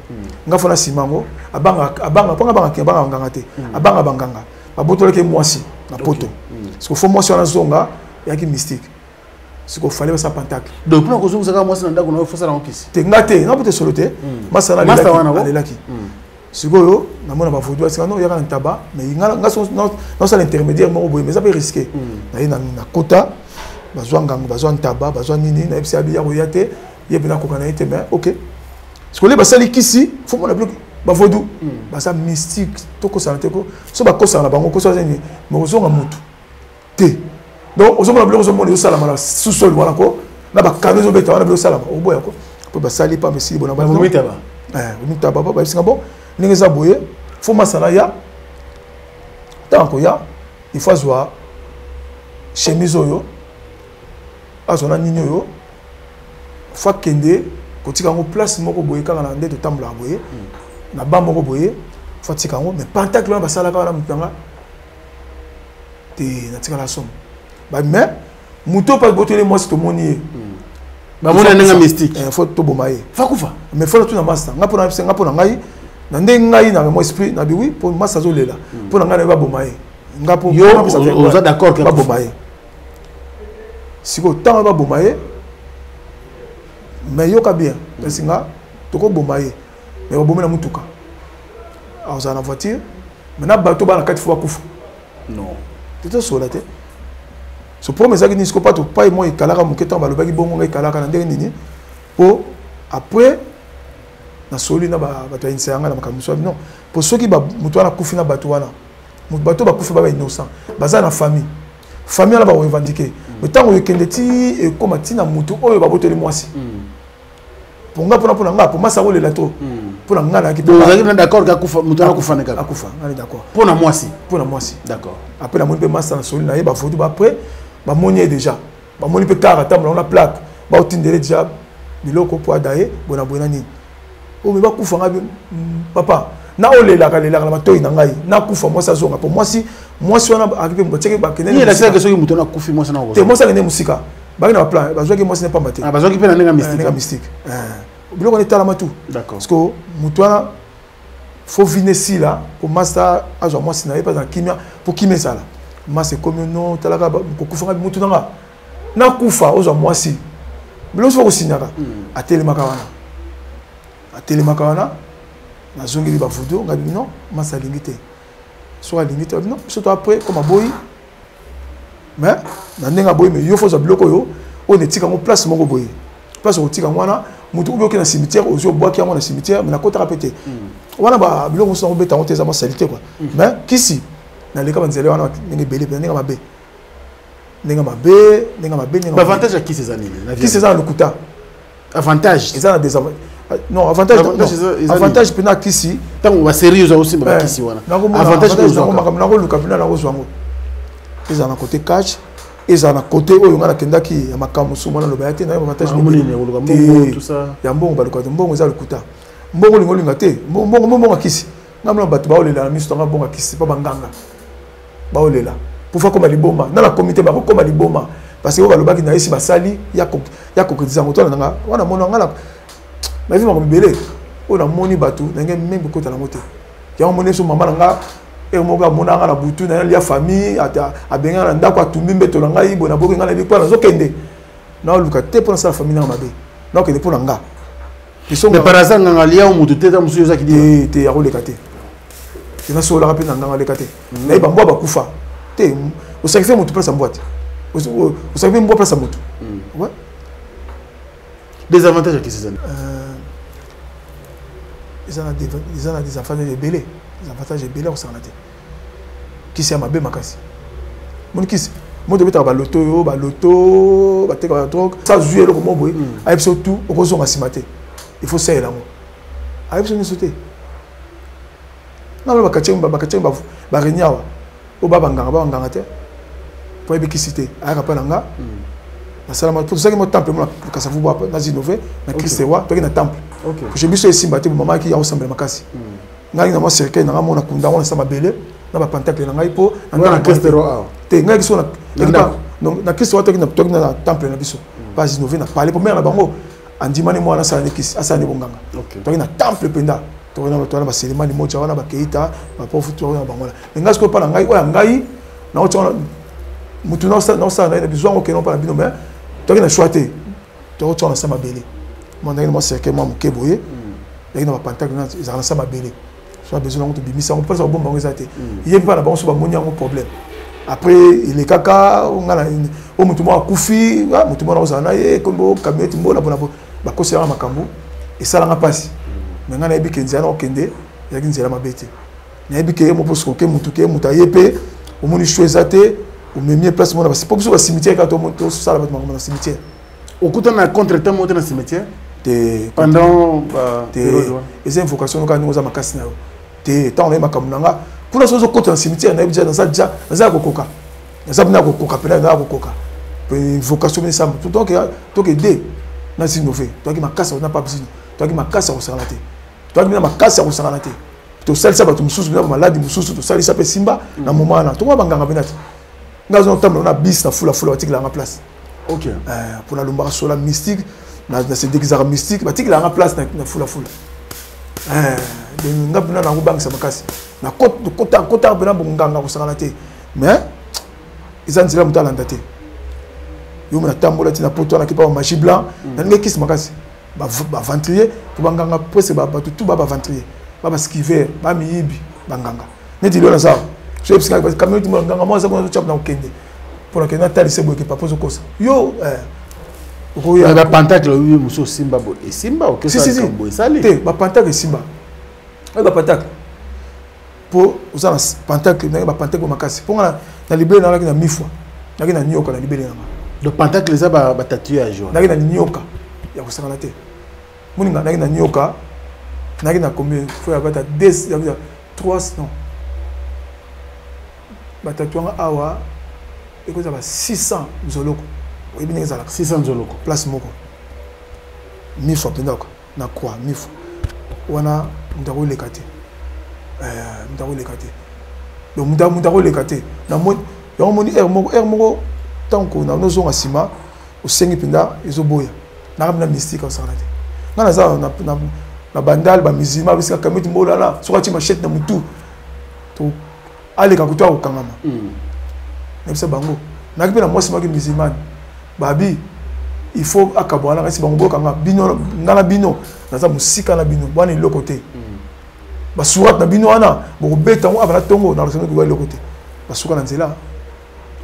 nga fona simango abanga ponga banga ke banga nganga te abanga banganga abotoleke mwasi na poto parce que faut mwasi wana zonga yaki mystique ce qu'il fallait ça pentacle donc pour que ça moi c'est ndako na faut ça na kisi te ngate nga pote solote masa na lelaki sikoyo na mona ba vodou c'est non yaka ntaba mais nga non ça l'intermédiaire moko boye mais ça peut risquer na kota bazwa ngango bazwa ntaba bazwa nini na epsi abi ya koyate yebina kokana ite mais OK parce que les basali kisi faut mon bloquer ba vodou basa mystique to ko santé ko so ba ko sana bango ko so zeni mais ozonga mutu te donc ozonga bloquer so mona sala mala sous sol wala ko na ba kano zo beta wana bloquer sala o boya ko po basali pa mesi bona ba mitaba mitaba ba singa bon ninga za boye faut masala ya tanko ya il faut zoa chemise oyo azona nini oyo fa kende kotika ngo place moko boye kanga na ndeto tambula boye na ba moko boye fa tika ngo mais pentacle ba sala kala mutanga te na tika la somme ba mais muto pas botele moi c'est moni ba mona nga mystique faut to bomaye fa kufa mais faut tout na master nga pona ngai na nde ngai na mo esprit na bi oui pour master zo lela pona ngai na ba bomaye nga po yo on est d'accord que ba bomaye siko tant ba bomaye mais yoka bien parce que toko bomaye mais ba bomena mutuka alors ça na voiture maintenant bato ba na 4 fois kufu non c'est ça là te ce problème ça qui n'est pas tout pas moi ikalaka muketa ba lobaki bongo ngai kalaka na ndenge nini po après na soli na ba bato insanga na makamso non pour ceux qui ba mutu na kufi na bato wana bato ba kufi ba innocent baza na famille na ba revendiquer mais tant que kendeti et comme tina mutu oyo ba boteli mwasi pour nga pour moi ça roule là trop pour nga na ki vous êtes d'accord ka kufa mutu na kufa neka akufa on est d'accord pour na mwasi d'accord après la moni pe massa na soli na ye ba foto ba après ba moni déjà ba moni pe car attendre on a plaque ba otindele déjà biloko po adaye bona bona ni o me ba kufa nga papa na olela na matoi na ngai na kufa moi ça zonga pour moi si moi si on a arrivé mo teke ba kenene ni la sala que soki mutu na kufi moi ça na ko te moi ça ne musika ba na plan ba zoki moi ce n'est pas maté ba zoki pe na nga mystique biloko ni tala matu d'accord parce que mutu wana faut venir ici là pour master azo moi si na pas dans kimia pour kimia ça là moi c'est comme non talaka ko kufa nga mutu na kufa ozo moi si biloko faut ko signaka atelemaka wana na zongeli ba photo ngabi non masa limité soit limité non surtout après comme boy mais na ndenga boy mais yo faut za bloco yo on etika ngo place moko boy place o tika ngwana mutu ubi na cimetière ozo boaki yango na cimetière mais na kota répété wana ba biloko so beta on teza ma salité quoi mais kisi na leka banzele wana ndenga belé ndenga mabe ba avantage à qui ces années qui ces années le kuta avantage ils ont des non avantage pena kisi tant va sérieux aussi ba kisi wana avantage que zo na ko luka pena na ko zwango ils ont côté catch ils ont côté oyo ngana kendaki ya makamu sumana lo bayate na avantage tout ça ya mbongo ba luka mbongo za lukuta mbongo lingolinga te mbongo kisi ngamla bato ba olela na misto nga mbongo kisi pa banganga ba olela pour faire comme liboma na la comité ba comme liboma parce que ba lobaki na esi basali ya kokotisa ngoto na wana mona ngala mais vima comme belé on a moni batou n'engé même beaucoup dans la moto y a un monnaie sur maman nga et mon gars mon anga la boutou na ya famille a benga na ndako atumbi mbeto na ngai bona boki nga na bikwa na zokende na luka te pour sa famille na mabe donc il est pour nga mais par hasard nga lia o mutu te ta musu yoza ki di te ya roleka te na so la rapide na nga leka te na ba mbo ba kufa te o sacrifier mutu place en boîte o sacrifier mbo place en mutu ouais des avantages à qui ces années ils ont des avantages de belé des avantages de belé au santé qui c'est ma be makasi mon qui moi de mettre ba loto ba te ka drogue ça jouer le comment boy a surtout au cause on a simaté il faut ça là moi a besoin de sauter na ba kacheng ba renyawa o ba nganga te po ebi kisite aka pa nanga na salama pour ça que mon temple mo kasavu ba na zinové na kristewa to na temple OK je biso esimba te maman ki ya osambela makasi ngai na mo cercle na mo na kunda on sama bele na ba pentacle na ngai po na kristewa te ngai kiso na donc na kristewa to na temple na biso pas zinové na parler pour mère na bango andimani mo na sala kisi asani bonganga to na temple penda to na ba cérémonie mo chawana ba keita ba pofu to na bango la ngai ko pa na ngai oya ngai na o chawana mutu na sa na besoin que non pas bino mais to na choité to o chawana sama bele mon ngai mo cercle mo keboye ngai na ba pentacle na za sama bele so besoin de bimisa on peut ça bon bango zate il y a pas na bango so ba monia un problème après il est kaka ngana o mutu mo akufi mutu mo na ozana ye kombo kameti mbola bona ba kosera makambu et ça la passe mais ngana ebi kenzana okende ya kinzela mabete na ebi ke mo posko ke mutu ke mutayepe o moni choisate o memie place mo na c'est pas que so cimetière ka to monto sala ba na cimetière okutana contre-temps monter na cimetière pendant les invocations ka ngoza makasi na yo te tant na makambu nanga kuna sozo kota na cimetière na ebi na za kokoka na za bina kokoka pena na kokoka pe invocation ni sam donc to ke de na sinové to ki makasa na pas besoin to ki makasa osala te to ki na makasa osala te to salisa ba to mususu na maladi mususu to salisa pe simba na moment na to ba nganga benati ngazo ntambo na bis na fula batikila en place OK pour la lomba sola mystique na se déguisar mystique batikila en place na fula de ngabuna na ngubangisa makasi na kota bena nganga osala te mais izanzila mutalanda te yo na tambola tina poto na kipa magie blanc na nge kisi makasi ba ventrier to banganga presque ba tout ba ventrier ba skiver ba miyibi banganga neti lo na ça je sais que quand même nganga mo za ko chap na okende pour que na tali se boke pa pozo kosa yo ko ya ba pentacle yo muso simba bo e simba o que ça kambo esali te ba pentacle simba ba pentacle pour usana pentacle na ba pentacle makasi pour na libéré na mifwa na nyoka na libéré na le pentacle ça ba tatouage na na nyoka ya kusangana te muninga na nyoka na combien faut avoir 10 3 non ba tatouanga awa et que ça va 600 zoloko et bien ça 600 zoloko place moko mifwa pendako na quoi mifwa wana ndako lekate ndako lekate donc ndako lekate na moni er moko tanko na nozo ngasima osengi pinda ezoboya na kamna mystique osala te ngana za na bandal ba musulman bisika kameti mbola la sokati machette na mutu to ale ka kutwa okangama nebisa bango na kipe na mwasi maki musulman babi il faut akabwana kasi bango bokanga bino ngana bino na za musika na bino bwana iloko te ba surat na bino wana bo beta ngo abana tongo na resono ko iloko te ba suka na nzela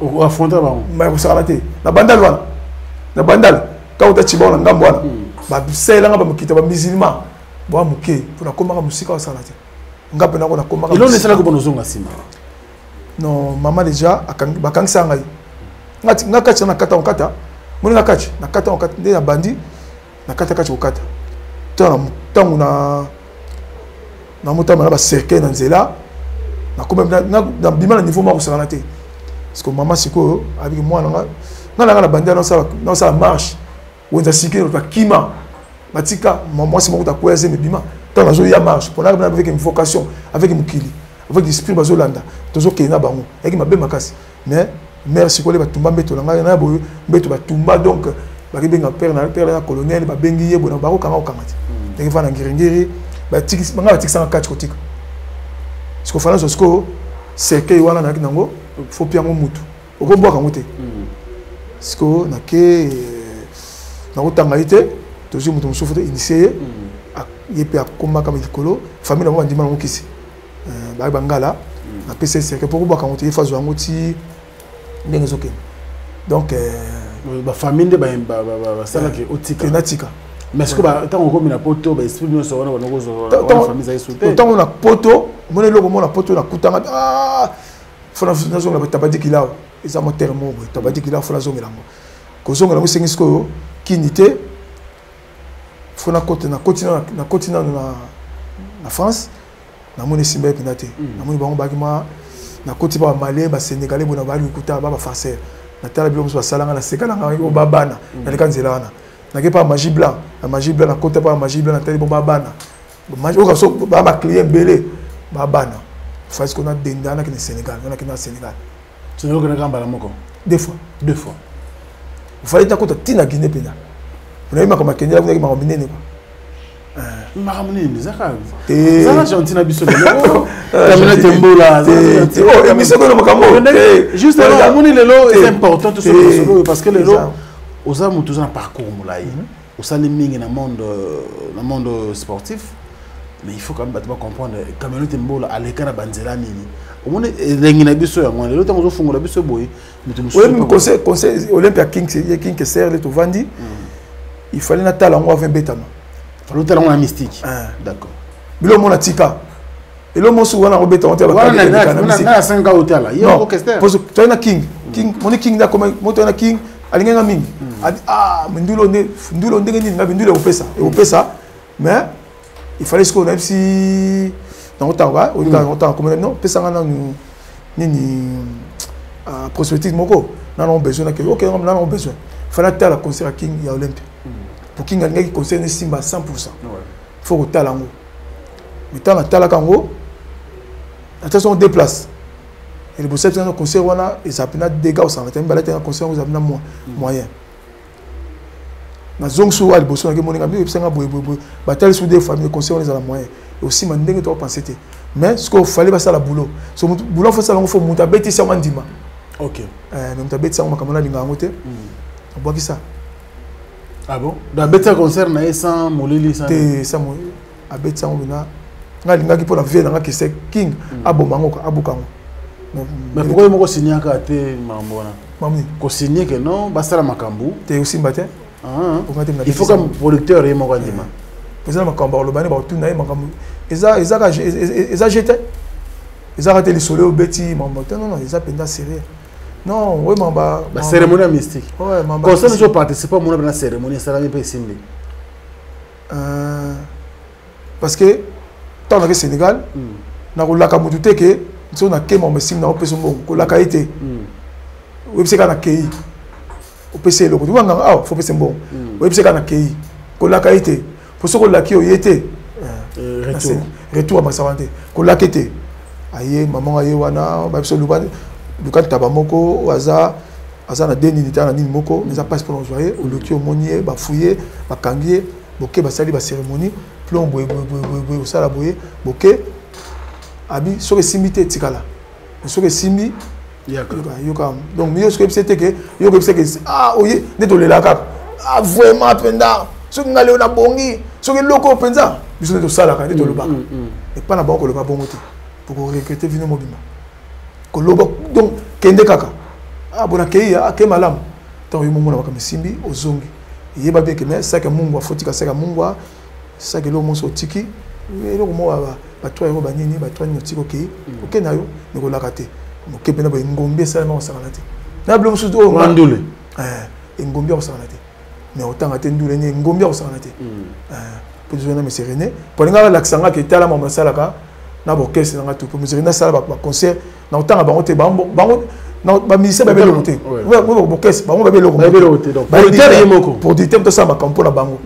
o affronter ba ma ko sala te na bandal wana na bandal ka uta chibona ngambo wana ba sela ngaba mukita ba musulman bo amuke pour na komaka musika wa sala te ngape na ko na komaka ilo ne sala ko bono zonga sima non maman déjà bakangisa ngai ngakacha na kata okata moni ngakacha na kata okata nde na bandi na kata kacha okata tangu na motama na ba cercle na nzela na komba na bima na niveau moko sala te parce que maman siko avec moi na bandi na sala marche wonza sikiro pa kima batika moi c'est moko ta kweze me bima tant na zo ya marche pour na avec une vocation avec mukili avec l'esprit bazolanda tozo kena bango yaki mabe makasi mais merci ko le batumba mbeto na ngai na boyo mbeto batumba donc ba ribenga père na colonel ba bengi yebo na ba ko kanga okamati ndenge fana ngirengiri ba tiki banga batikisa na catch kotika siko fana sosko seke wana na kinango faut piango mutu okobwa kango te siko na ke na kotanga ite tozo mutu musufu te initié yepe akoma kama likolo famille na mo ndima ngokisi ba bangala na PCC que pour boka ngoti fazo ngoti ndenge zoke donc ba famille de ba sala ke otika natika mais est-ce que ba tant ko mina poto ba esprit no so wana banoko zo famille za isote tant on a poto mona loko mona poto na kutanga fona nazo na tabadi kilao eza mo termo tabadi kilao fona zo ngelango ko zo ngelango sengi sko kinité fona côté na continent na France namoni simba pinate namoni bango bakima na koti ba malais ba sénégalais bona ba lukuta ba farceur na tala biloko so salanga na sekala nga o babana na lekanzela wana na ke pa magie blanc na kota pa magie blanc na tali bon babana magie o so ba ma client belé babana parce qu'on a dendana que le Sénégal on a que na Sénégal c'est le que na kamba la moko deux fois il fallait ta kota tina Guinée pena on a eu ma comme Kenya vous avez ma minene quoi Maramuni, Zaka. Zaka Argentina bisolo. Kamina tembola. Oh, et bisolo no makambo. Juste là, Moni lelo est important tout ce parce que lelo oza mutu na parcours moulai. Osali mingi na monde sportif. Mais il faut quand même comprendre Kamina tembola alekana banzela nini. Omone lengina biso ya ngwana lelo tango fungola biso boy. Oui, conseil Olympia King que sert le Tovandi. Il fallait na tala ngo 20 betama. L'hôtel on a mystique. D'accord. Bilo mon atika. Et le monsu wana robeta on tela. Na 5 hôtel là. Il y a orchestre. Parce que tu as King, mon King na comme moto na King, alinga mingi. Ndulo ndenge ni na bindulo opesa. Et opesa. Mais il fallait ce qu'on a si dans autant va, au cas autant comme non, pesa ngana ni prospective moko. Na on besoin que OK, on a besoin. Fallait tala concert à King ya Olympia. Pour qu'il y ait qui concerne Simba 100%. Il faut que tu aies l'ango. Mais tu as l'ango, attention, on déplace. Et le bossé, on concert, on a des dégâts au sang. Tu as un concert, on a moyen. Dans zone sous le bossé, on a des moyens. Bataille sous des familles, concert, on a moyen. Et aussi, on a des pensées. Mais ce qu'il fallait, c'est le boulot. Ce boulot, il faut monter bêtise sur Mandima. Ok. Mais tu as bêtise sur Mandima. On voit qui ça. Ah bon? Dans le bêta concert, na sans molili sans. Ça moi, à bêta on a. Na linga qui pour la vie, na qui c'est King, abomango, abokango. Mais pourquoi il m'a signé à côté Mambona? Mamni. Ko signé que non, basta makambu. T'es aussi matin. Il faut comme producteur et mon rendement. Vous avez makambu, le bani ba tout na makambu. Eza jeté. Eza raté le soleil au bêti, mambo. Non non, eza penda sérieux. Non, oui, mamba. La cérémonie mystique. Ouais, mamba. Quand ça nous participe à la cérémonie, ça va pas simple. Parce que tant que Sénégal, na ko laka mututé que so na kema me sim na opeso mbongo ko laka été. Oui, c'est kana kei. Opese loko. Tu vois nga faut pese mbongo. Oui, c'est kana kei. Ko laka été. Pour ce ko laki o yete. Retour à Masawante. Ko laka été. Aye maman aye wana ba biso lubani. Luka tabamoko waza na deni nitana nini moko mais ça passe pour envoyer au loki au monier ba fouiller ba kangier boké ba sali ba cérémonie plomb boye au sala boye boké abi so que simité tikala so que simi yoka donc mieux ce que c'était que yoka c'est que oye netole la cap vraiment penda so que ngale na bongi so que loko penza biso to sala ka netole ba et pas na banko le ba bongote pour recruter vino mobima kolobo donc kende kaka bona keia ke malam tant yo momona bakame simbi ozongi yeba bien que mais ça que mungu afotika ça que mungu ça que lo monso tiki lo mo ba toi yo ba nini ba toi no tiko ke OK na yo ne ko lakate mo ke pena ba ngombe ça na osakana te na blo musu o mandule ngombe osakana te mais autant ate ndule ni ngombe osakana te pour jouer na me serené pour nga laksanga ke tala mo sala ka na bokese na tout pour me serené sala ba concert na autant ba ote bango non ba ministère ba belo côté ouais bokese bango ba belo côté donc producteur yemoko producteur to sama kampo na bango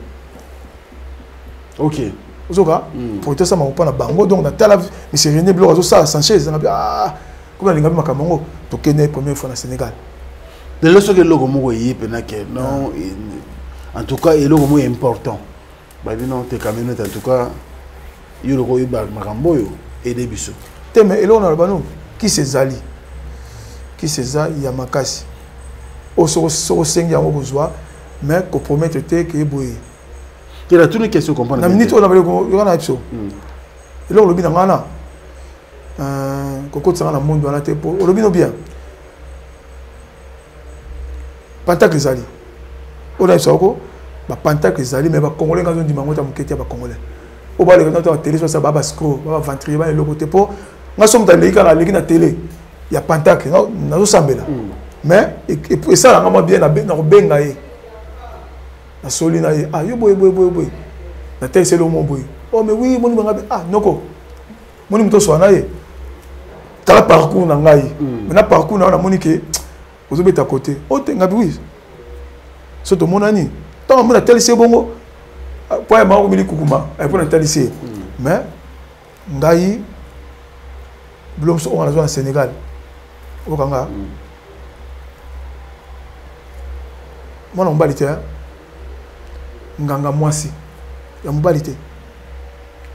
OK ozoka producteur sama kampo na bango donc na tala monsieur René Blo ça Sanchez na comme na linga makambo to kene première fois na Sénégal de lorsque le logo moko yipena que non en tout cas le logo mo important ba bino te camionnette en tout cas yo logo yiba makambo yo et des biso te mais elona na bano qui c'est Zali qui c'est ça il y a makasi au so sengi yango bozwa mais ko promettre te que boye tu as toutes les questions comprendre na minute on a ko yo na episode et là on le bina ngana ko tsanga na monde wana te po on le bino bien Pentacle Zali on a soko ba Pentacle Zali mais ba congolais ngazo ndi mango ta muketi ba congolais o ba le na ta télé ça ba scro ba ventrier ba le côté po ngaso mta leika na leki na télé il y a Pentacle na zo sambela mais et ça là bien na benga ye na solina ye yo boy na tel c'est le mot boy oh mais oui moni banga noko moni muto so na ye tala parcours na ngai maintenant parcours na moni ke ozobeta côté otenga oui soto monani tant mona tel c'est bongo po ya mako mili kukuma ay po na tel c'est mais ngai blom so on a joué au Sénégal au Kanga moi on balité nganga mwasi ya mobalité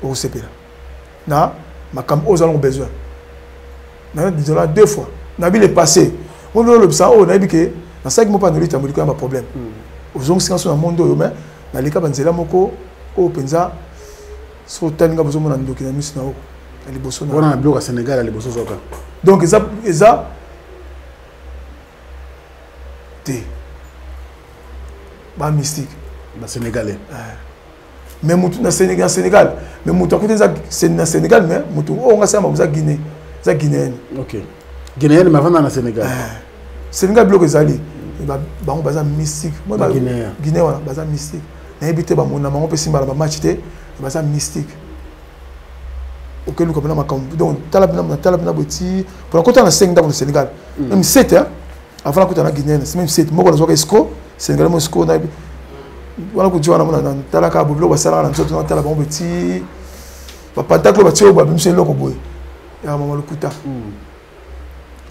au CP na makam aux allons besoin na disons deux fois na bi le passé on le ça on a dit que na 5 mois pas de lutte à un problème aux on sur le monde mais na lika banzela moko o penza so talinga bozo mona ndoki na miss na o ali boso na on a bloqué Sénégal ali boso zoka donc ça té ba mystique ba sénégalais mais mutu na Sénégal mais mutu à côté ça c'est na Sénégal mais mutu on a ça ma Guinée ça guinéenne OK guinéenne mais avant na Sénégal Sénégal bloqué zali ba on baza mystique moi ba Guinée wala baza mystique na habité ba mona ma on peut simba ba match té baza mystique auquel nous comme na makambo donc talabina boti pour côté na 5 dans le Sénégal même 7 hein avant côté na guinéenne c'est même 7 moko na zoka esco Sénégal mo esco na wala ko jiwana mona tala ka boblo basala na nzoto na tala ba boti ba pataklo ba tio ba bimse loko boy ya mama lukuta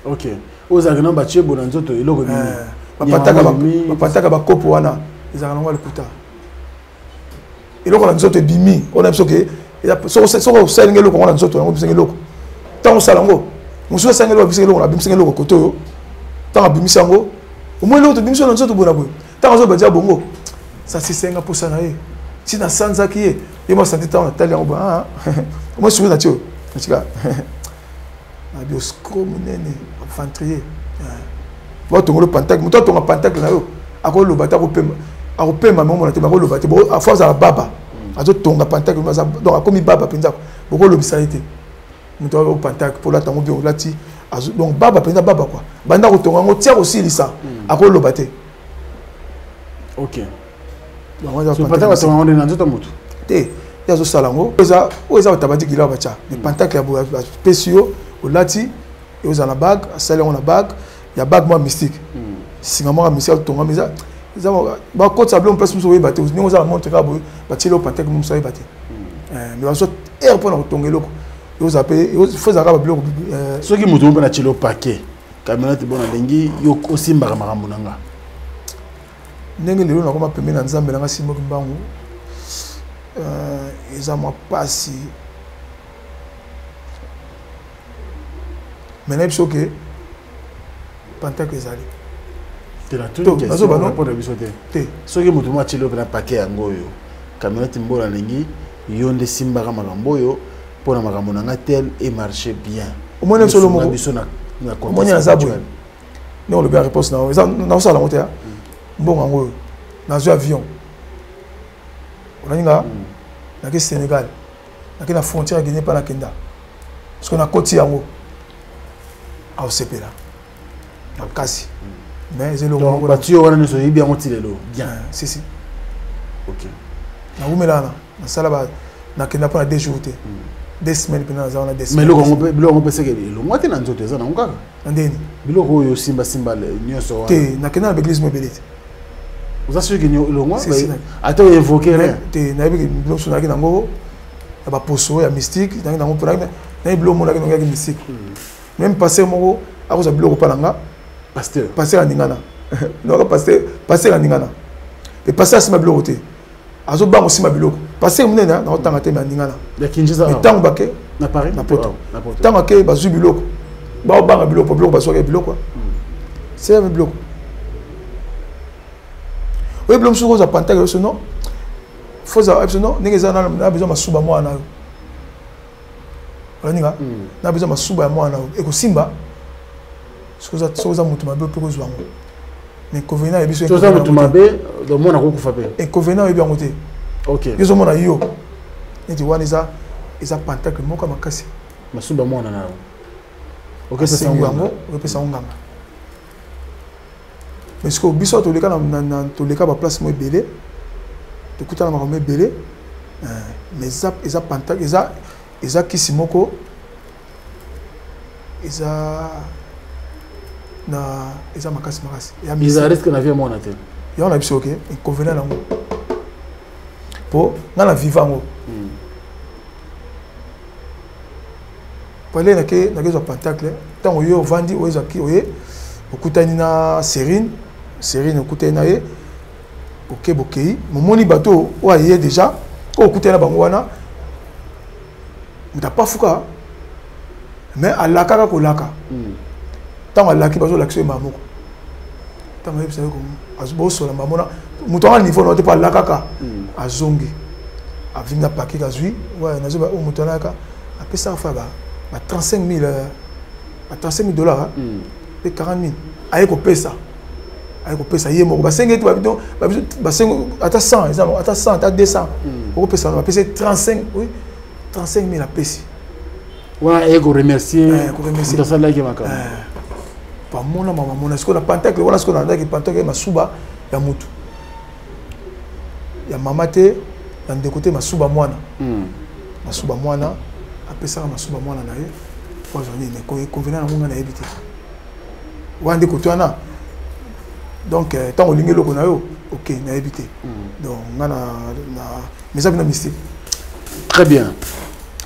OK ozaka ba tio bona nzoto eloko bimi ba pataka ba kopo wana ezaka na lukuta eloko na nzoto bimi ona biso ke so sengelo loko na nzoto na biso loko tango salango muso sengelo biso loko na biso loko koto tango bimisango au moins l'autre bimiso na nzoto bona boy tango zo ba dia bongo ça c'est senga pour ça na ye si na sanza ki ye ye mo santé tango na tali yango ba moi souvenir na tio tika na biosco munene infanterie ba tongo le pantak muto tonga pantak na yo akolo bata ko pema mo na te ba ko lo bata bo a force à baba azo tonga pantak donc akomi baba penza boko lo bisaité muto o pantak pour la tango bio lati azo donc baba penza baba quoi banda ko tonga ngo tia aussi lisa akolo lo bata OK so pantak ba tonga na nzoto mutu te yazo salango oza tabati kila bacha mais pantak ya spéciaux au lati et aux la bague sale on la bague ya bague moi mystique singa moi mystique tonga misa za ba ko tableau on place muso we baté ni on za montre ka bo bati lo pantak muso we baté mais ba so air pour na tongelo yo za pe yo faut za ka bloc so ki muto on na chilo paquet camionnette bona dengi yo osimba makambo nanga ndenge lelo na koma pembe na nzambe na ngasi moko mbangu eza mwa pasi mais na biso ke pantak ezali te na tout question pour na biso te soki mutu mwa chilo na paquet yango yo camionnette mbola lengi yo nde simbaka makambo yo pona makambo nanga tel et marcher bien au moins na solo moko biso na au moins na zabwe non le bien réponse na eza na sala ngote ya mbongo yango na zo avion onaninga na ke Sénégal na ke na frontière Guinée pa na kenda parce que na koti yango a osepela na kasi mais zelo ngo ba tio wana nso yibi yango tilelo bien si OK na umela na sala ba na kenda pa na 2 jours te 2 semaines pe na za na 2 semaines mais biloko pese ke lo ngati na nzoto eza na ngaka ndeni biloko yo simba le nyoso wana te na kenda na église mo belete vous assurez que lo ngwa ata évoquer rien te na bi biloko so na ki nango ya ba poso ya mystique na nango pour na biloko mo na ki nango ya mystique même passer moko akoza biloko pa nanga pasteur aningana non pasteur aningana et pasteur sima biloko te azo bango sima biloko pasteur munena na otanga te aningana ya Kinshasa tango bake na Paris na poto tango ke bazu biloko ba banga biloko baso ke biloko c'est même biloko oui biloko soko za pantak yo non faut za non ningeza na besoin masuba mwana yo oninga na besoin masuba mwana yo ekosimba soza mutu mabe pe kozwa ngo mais inconvénient et biso soza mutu mabe do mona ko kufa pe inconvénient et bien ngote OK yezo mona yo neti wana eza pantak moko makasi masuba mwana na OK c'est ça ngo pesa ngamba mais ce que biso to leka na to leka ba place mo belé to kutana makambo belé mais eza pantak eza kisimoko eza makasi ils risque na vie mon atel ya on a biso OK inconvénient nango po ngana vivango pale na kezo pentacle tango yo vandi oza ki oye okutani na serine okutani na ye OK bokei momoni bato o aye déjà ko okutani na bango wana muta pas fuka mais alaka ko laka tango alaki bazo lakso mamoko tango yebisa ko azubo sola mamona muto à niveau no te pas laka azongi avinga paquet kazui ouais nazo ba muto laka apesa fa ba $35,000 $35,000 et 40,000 aye ko pesa ye moko ba sengi ba sengi ata 100 exemple ata 100 ata 200 ko pesa ba pesa 35 oui 35,000 a pesi ouais et ko remercier dans ça là qui m'a quand pas mona mama mona ce qu'on a pentacle voilà ce qu'on a ndaki pentacle masuba ya mutu ya mama te na ndekote masuba mwana apesa masuba mwana na ye kwa zoni ne ko convenant na munga na ebité wande ko twana donc tant olingi loko na yo OK na ebité donc ngana na mesabina mystique très bien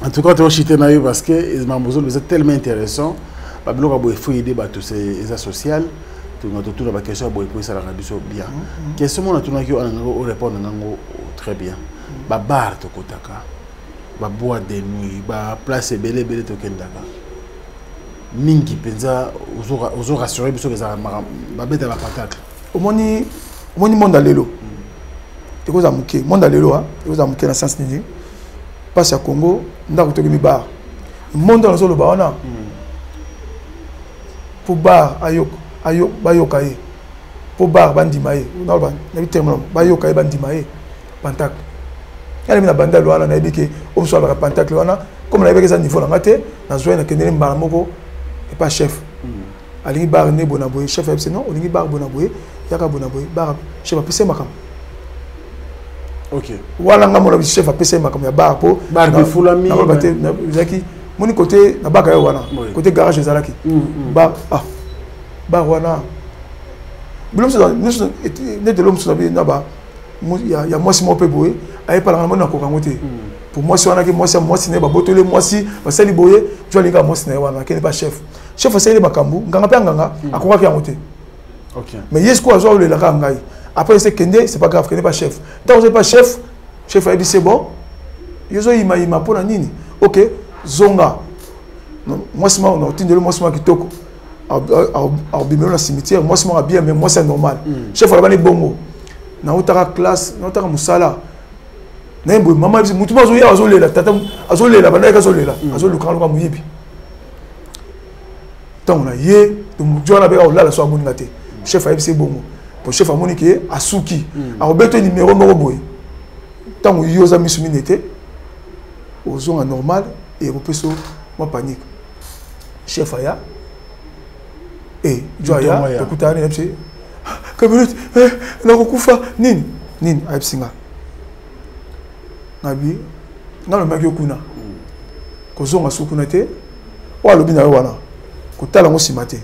en tout cas tu as chité na yo parce que les membres vous êtes tellement intéressant ba bloka bo faut aider ba tous ces social tu nga tout la question bo pour ça la radio bien question on a tout na ki on répondre ngango très bien ba bar to kotaka ba boîte de nuit ba place belé to kendaka mingi penza ozo rassurer biso que ça ba beta la patate omoni monde lelo te koza muke monde lelo ha te koza muke na sens nini passe à Congo ndako to mi bar monde na solo ba wana pour bar ayok bayokaye pour bar bandimaye na ba na terme bayokaye bandimaye pantak elle na banda loala na ebike o so ba pantak loana comme na ebeke ça niveau na ngate na zoé na kendele mbala moko et pas chef alingi bar ne bonaboy chef fc non olingi bar bonaboy yaka bonaboy bar chef a pc makam OK wala ngamo na chef a pc makam ya bar po bar de fulami na ba te na zaki moni côté na baka yo wana côté garage ezalaki bar bar wana bilom so ne de l'homme so na ba ya mwasi mo pe boye aye pala ngamo na ko kangote pour moi si on a que moi si ne ba botole moi si ba sali boye tu as les gars moi si ne wana que pas chef c'est le makambu nganga pe nganga akoka ki yangote OK mais yes quoi zo le la ngai après c'est kende c'est pas grave que n'est pas chef tant vous êtes pas chef a dit c'est bon yozo ima pona nini OK zonga moi si moi on tindelo moi si moi kitoko au bimelo na cimetière moi si moi bien mais moi c'est normal chef ala bani bongo na utaka classe na utaka musala na mbo mama mutu mazo ya azolela tata azolela bana ka azolela azoluka luka muyibi tant na ye to mujona be ka la so amoni ngate chef a FC bongo pour chef amoni ke asuki a obeto numéro moko boy tant yoza misuminete ozonga normal et repeso moi panique chef aya et joya ekutani MC kabinete na kokufa nini aipsinga nabi ngalo maki okuna kozonga sukuna te wa lobi na wana kotala ngo simate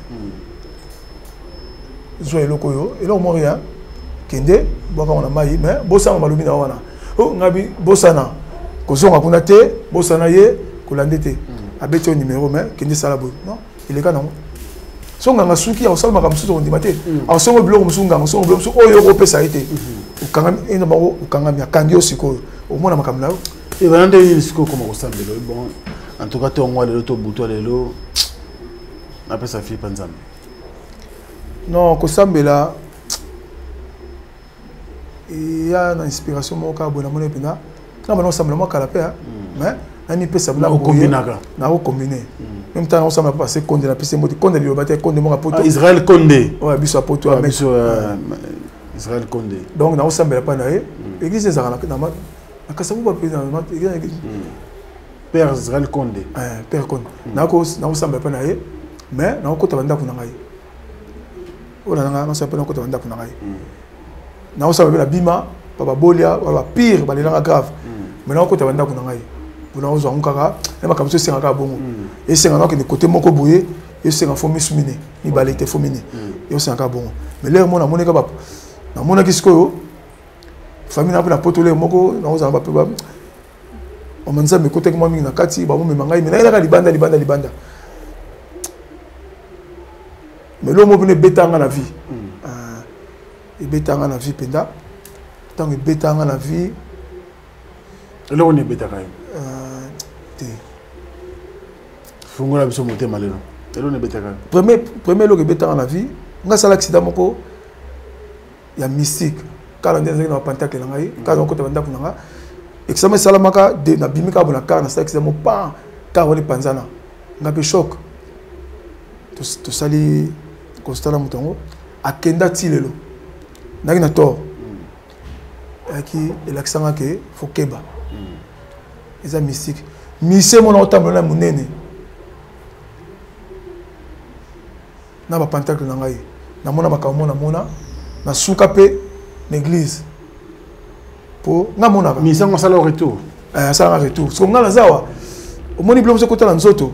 zo eloko yo eloko mo ya kende boka wana mai mais bosanga malobi na wana o ngabi bosana kozonga kuna te bosana ye kolande te abeti o numéro mais kende sala bo non il est kana songa ngasuki ya osala makamsu to ndimate a songo biloko musunga songo biloko oyo ko pesa ite ukanga ina bango ukanga mi akangio siko omona makamla et va ndé ni siko comme osambelo bon en tout cas to ngwa lelo to buto lelo après ça fille panzam non ko sambela il y a une inspiration moka bona mona pena na bana sambela moka la pe mais ani pesa bla ko combinaga na ko combiner même temps on s'en va passer Condé la piste moti Condé le battre Condé mon poto Israël Condé ouais biso poto avec Israël Condé donc na on s'en va pas na église za na akasabu ba président père Israël Condé père Condé na on s'en va pas na mais na ko tabanda kuna ngai ona na on s'en va pas na ko tabanda kuna ngai na on s'en va na bima baba bolia wala pire ba lelanga grave mais na ko tabanda kuna ngai Pour nous avons kaka, et ma comme ça c'est un bon. Et c'est un que de côté mon koboye, et c'est un faux misumine, ni balete faux mine. Et c'est un bon. Mais là mon amour n'est pas. Na mon akisko, famille n'a pas la pote les moko, nous avons pas. On m'a dit mais côté que moi mi na kati, ba mo me mangai, mais là libanda. Mais l'homme est bêta dans la vie. Il est bêta dans la vie, penda. Tant que bêta dans la vie. Là on est bêta quand même. Fungo la biso monter maleno. Là on est bêta quand même. Premier logo bêta dans la vie. On a ça l'accident moko. Il y a mystique. Quand on est dans le pentacle là, quand on côté pentacle là, examen salamaka de na bimika bona car na ça examen pas car on est panzana. On a peu choc. Tout sali Kostala Mutongo, à Kenda Tilelo. N'a pas tort. Qui est l'accent que faut keba. C'est mystique. Mise mon autant na munene. Na ba pentacle na ngai. Na mona ba na soukape l'église. Pour na mona. Mise on sala retour. Ça un retour. Parce que ngala zawa. Au moni blom so kota na nzoto.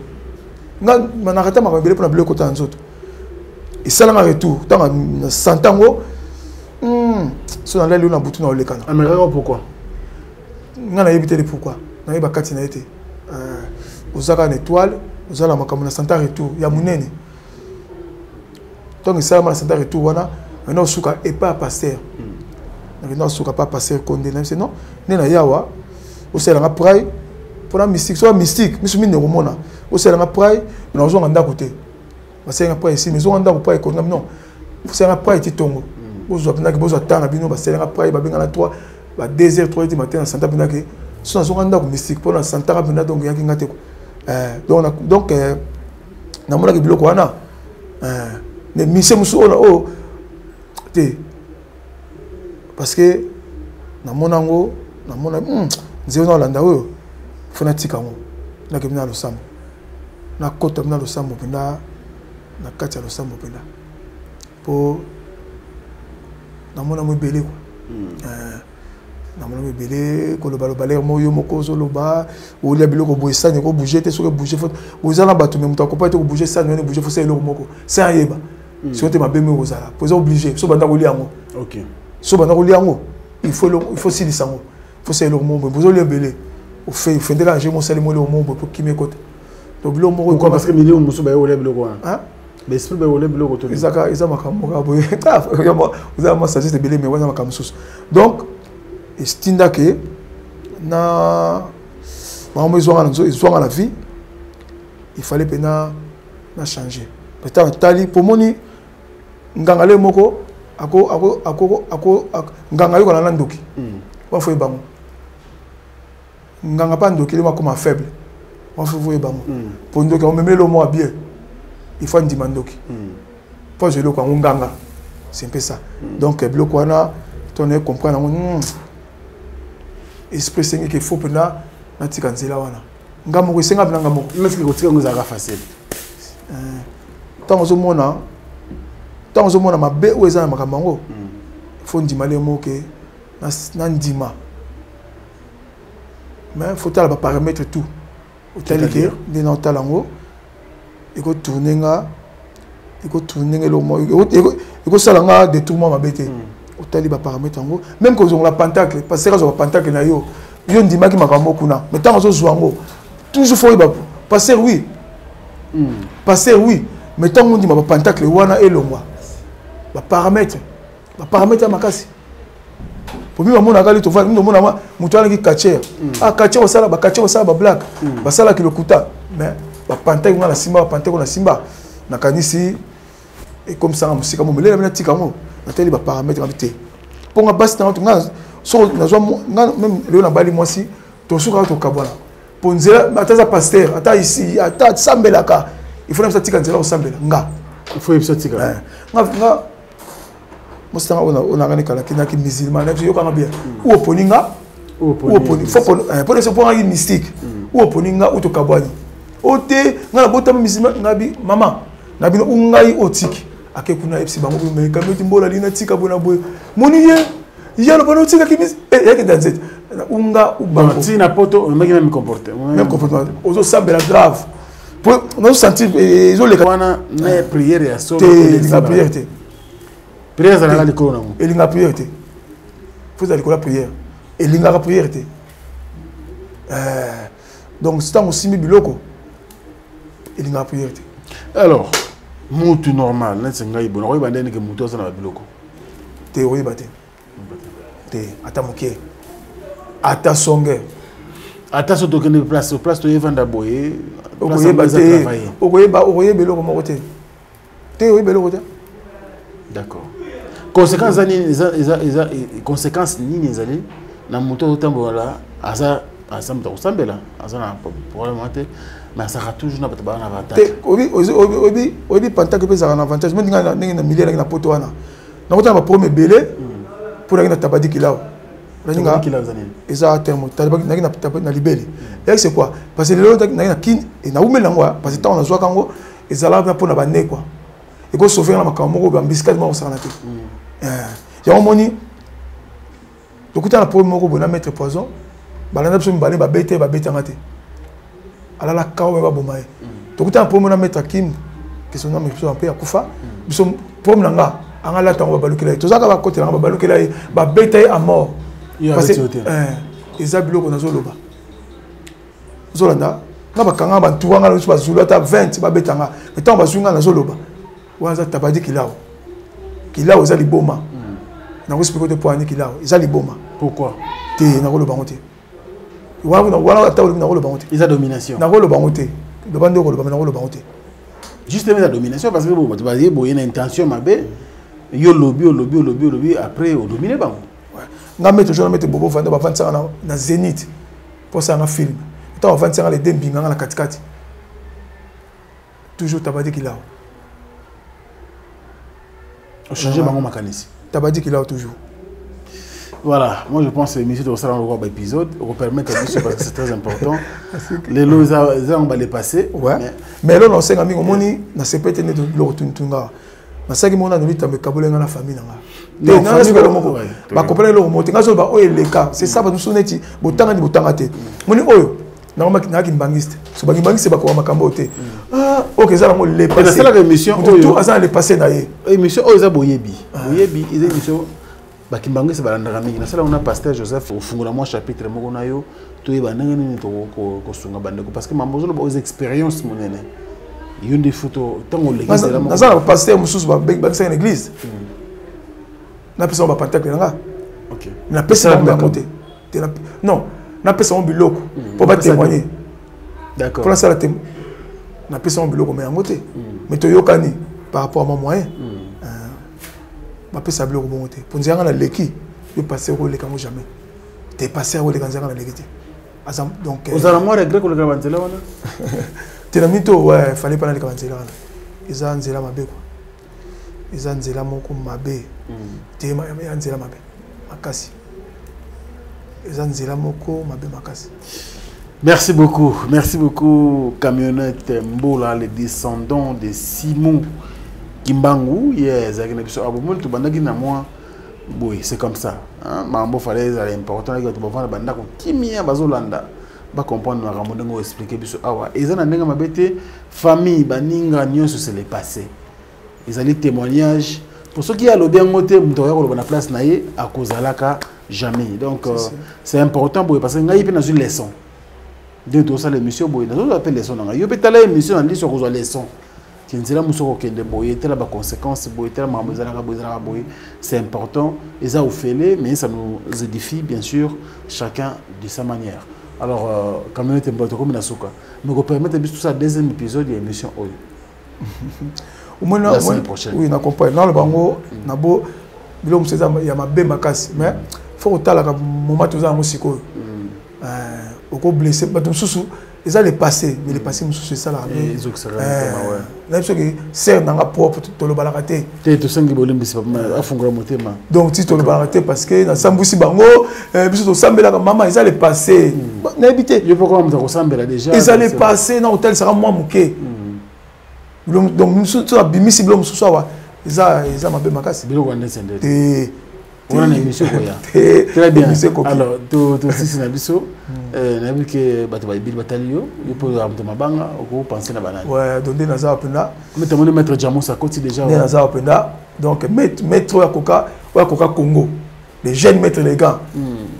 Nga manarata ma belé pour na blé kota na nzoto. Et ça là un retour dans 100 ans sur dans l'aile on a bouton dans le canal. Mais pourquoi? On a évité le pourquoi. On a eu bakati na été aux ara une étoile aux ala makamuna 100 ans retour ya munene. Donc ça ma 100 ans retour wana maintenant suka et pas passer. Maintenant suka pas passer condamné c'est non nena yawa au sel nga pray pour la mystique soit mystique misumi ne romona au sel nga pray nous on anda côté. C'est un point ici, mais on a un point économique. Non, c'est un point qui tombe. Vous avez besoin de temps, c'est un point, il y a 3, 2h, 3h du matin, Santa Bina, c'est un point mystique pour la Santa Bina, donc il y a un donc, na mona ki biloko wana ne mise musu ona o te parce que na mona ngo na mona nzeo na landa oyo fanatika ngo na kemina lo sambo na kota na lo sambo penda na kati ya lo sambo penda po na mona mo belé quoi na mona mo belé ko lo baloba moyo moko zo lo ba o lia biloko boye sane ko bouger te so ko bouger faut ozala bato mais muta ko pas te ko bouger sane ne bouger faut c'est lo moko c'est un yeba si on te mabeme ozala faut obligé so banda ko lia ngo OK so banda ko lia ngo il faut s'y lisango faut c'est lo moko vous lia belé au fait de la j'ai mon salement le moko pour qui me côté donc lo moko pourquoi parce que milieu musu ba yo lia biloko hein mais c'est pas le biloko to izaka makambo ka boye vous avez ma sagesse de belé mais wana makambo sus donc estinda que na maman ils ont la vie il fallait pena na changer peut-être tali pour moni ngangale moko ako nganga yo kana ndoki wa foi bango nganga pa ndoki le makoma faible wa foi bango pour ndoki on même le mot bien il faut ndima ndoki pour je le ko nganga c'est un peu ça donc bloko wana tonne comprendre esprit sengi qu'il faut pena na tika nzela wana ngamo ko senga bina ngamo mais que kotika ngozaka facile tango zo mona mabe oza na makambo faut ndima le moke na ndima mais faut tala ba paramètre tout otali ke dina otalango iko tourner le mo iko sala nga détournement mabete otali ba paramètre ngo même que la pentacle parce que la pentacle na yo ndima ki makambo kuna mais tant zo zwango toujours faut ba passer oui mais tant on dit ba pentacle wana elongwa ba paramètre makasi pour moi mona kali to va mona mutu ana ki catcher catcher osala ba black ba sala ki lokuta mais ba pentacle na simba ba pentacle na simba na kanisi et comme ça musika mo melela na tika mo na teli ba paramètre habité pour nga basi na nga so na zo même le na bali moi si to suka to kabwana pour nzela ataza pasteur ata ici ata sambelaka il faut na tika nzela osambela nga il faut epsa tika nga mostanga ona ngani kala kinaki musulman na yo kanga bien ou oponinga faut pour ce point mystique ou oponinga ou to kabwani ote nga bota musulman ngabi mama na bino ungai otiki ake kuna epsi bango mais kameti mbola lina tika bona boy moni ye lo bono tika kimis yake danzet unga ou bango. Si na poto, on même comporté. Même comportement. Ozo sambela grave. Pour nous sentir ils ont les mais prière ya so. La prière té. Prière ça la likolo na mo. Et la prière té. Faut aller la prière. Et la prière té. Donc c'est un aussi biloko. Et la prière té. Alors, mutu normal, net sengai bon, oyi bandene ke mutu ça na biloko. Té oyi baté. Té ata moké. Ata songe. Ata so tokende place to yevanda boye. Okoye baté. Okoye beloko moko té. Té oyi beloko té. D'accord. Conséquences nini ezali na mutu otambola asa mutu osambela asa na problème te. Mais ça a toujours un avantage. Oui, Panta qui a un avantage. Je suis un milliard de potes. Je suis un premier belé pour la tabadi qui là. Et ça a terme. Et c'est quoi? Parce que l'autre n'a kin et n'a oumé l'angwa parce que on a joué kango et ça là pour la bande quoi. Et qu'on sauve la makamoko ben biscuit moi on s'en a fait. Il y a un moni. Donc quand on a pour moko bon mettre poison, balana besoin balé ba bête ngate. Alors la kawa va bomaye. Donc tu as un problème à mettre Kim, qui sont nommés un peu à Koufa. Ils sont problème là. En allant on va baluquer. Tout ça va côté là, on va baluquer va bêter à mort. Parce que ils habitent qu'on a zoloba. Zolanda, na ba kanga ba tuanga na ba zulata 20 ba betanga. Mais tant ba zunga na zoloba. Wanza tabadi kilao. Kilao za liboma. Na ko spiko te poani kilao. Za liboma. Pourquoi? Te na ko loba ngote. Ils ont domination. Justement la domination parce que vous avez une intention yo lobby après au dominer ba. Nga mettre toujours mettre bobo vanda ba vanda na Zénith pour ça un film. Tant vanda les dembinga na katikati. Toujours tabadi kilao. Changer bango makanisi. Tabadi kilao toujours. Voilà, moi je pense que l'émission de Salam Roi épisode on permet de dire parce que c'est très important. Les lois on va les passer. Ouais. Mais là on sait ami moni na sepete ne de l'otuntunga. Na saki mona no litambe kabolenga na famille nanga. Non, na c'est le moko. Ba comprendre le mot tinga so ba o eleka. C'est ça ba nous soneti botanga ni botanga te. Moni oyo na maki na kimbangiste. So ba kimbangiste ba ko makambo te. Ah, OK ça la mo le passer. C'est la émission tout ça le passer na ye. Émission oyo za boyebi. Boyebi ils émission Bakimbangi c'est balandaka mingi na sala on a pasteur Joseph au fungula moi chapitre moko na yo to yeba ndenge nini to ko sunga bandeko parce que mambozo aux expériences monene yon des photos tango l'église là na sala pasteur mususu ba bakisa une église na pesa ba pentacle nga OK na pesa ba côté non na pesa on biloko pour ba témoigner d'accord pour la sala na pesa on biloko mais en côté mais to yokani par rapport à mon moyen ma pe sabler au bon côté pour dire na leki je passer au le comme jamais t'es passé au le quand na leki azam donc aux amours regret que le gabantela wana t'es na mito ouais fallait pas na le gabantela wana ils nzela mabe quoi ils nzela moko mabe t'es ma nzela mabe makasi ils nzela moko mabe makasi. Merci beaucoup camionnette Mbola les descendants de Simon Kimbangu, yes, c'est comme ça. Mambo fallait c'est important que tu vas banda ko kimia bazolanda ba comprendre na ramondengo expliquer biso awa ezana ndenga mabete famille baninga nyonso c'est le passé. Ils allaient témoignage pour ceux qui a le bien moté mtoya ko na place naie à kozalaka jamais. Donc c'est important pour parce que ngai pe na une leçon. De tout ça l'émission boy na zo appelle leçon nga yo pe tala émission na sur ko leçon. C'est important et ça vous fait mais ça nous édifie bien sûr chacun de sa manière. Alors quand même comme la souka mais vous permettez tout ça deuxième épisode de l'émission la semaine prochaine. Oui, on comprend. Dans le bango nabo bilom c'est ça il y a ma be makasi mais faut que la moment tout ça musiko au ko blessé ba tout ils ont les passés, mais les passés, c'est ça là. Ils ont que ça ouais. Là, c'est que c'est dans la propre tout le balaraté. T'es tout ça qui voulait me dire à fond grand monter ma. Donc tu tout le balaraté parce que dans Sambusi bango, biso to sambela maman ils ont les passés. N'habité. Je peux comment me sambela déjà. Ils ont les passés dans hôtel sera moi mouké. Donc nous sommes à bimisi blom sous ça ils ont ma be makasi. Bilo kwa ndesende. On a une émission très bien. Alors, tout si na biso, na vu que bato ba bil batalio, il peut amto mabanga, on penser na banane. Ouais, donc des nazar penda. Mais tu mettre Jamos à côté déjà. Des nazar penda. Donc mettre ya Coca Congo. Les jeunes mettre les gants.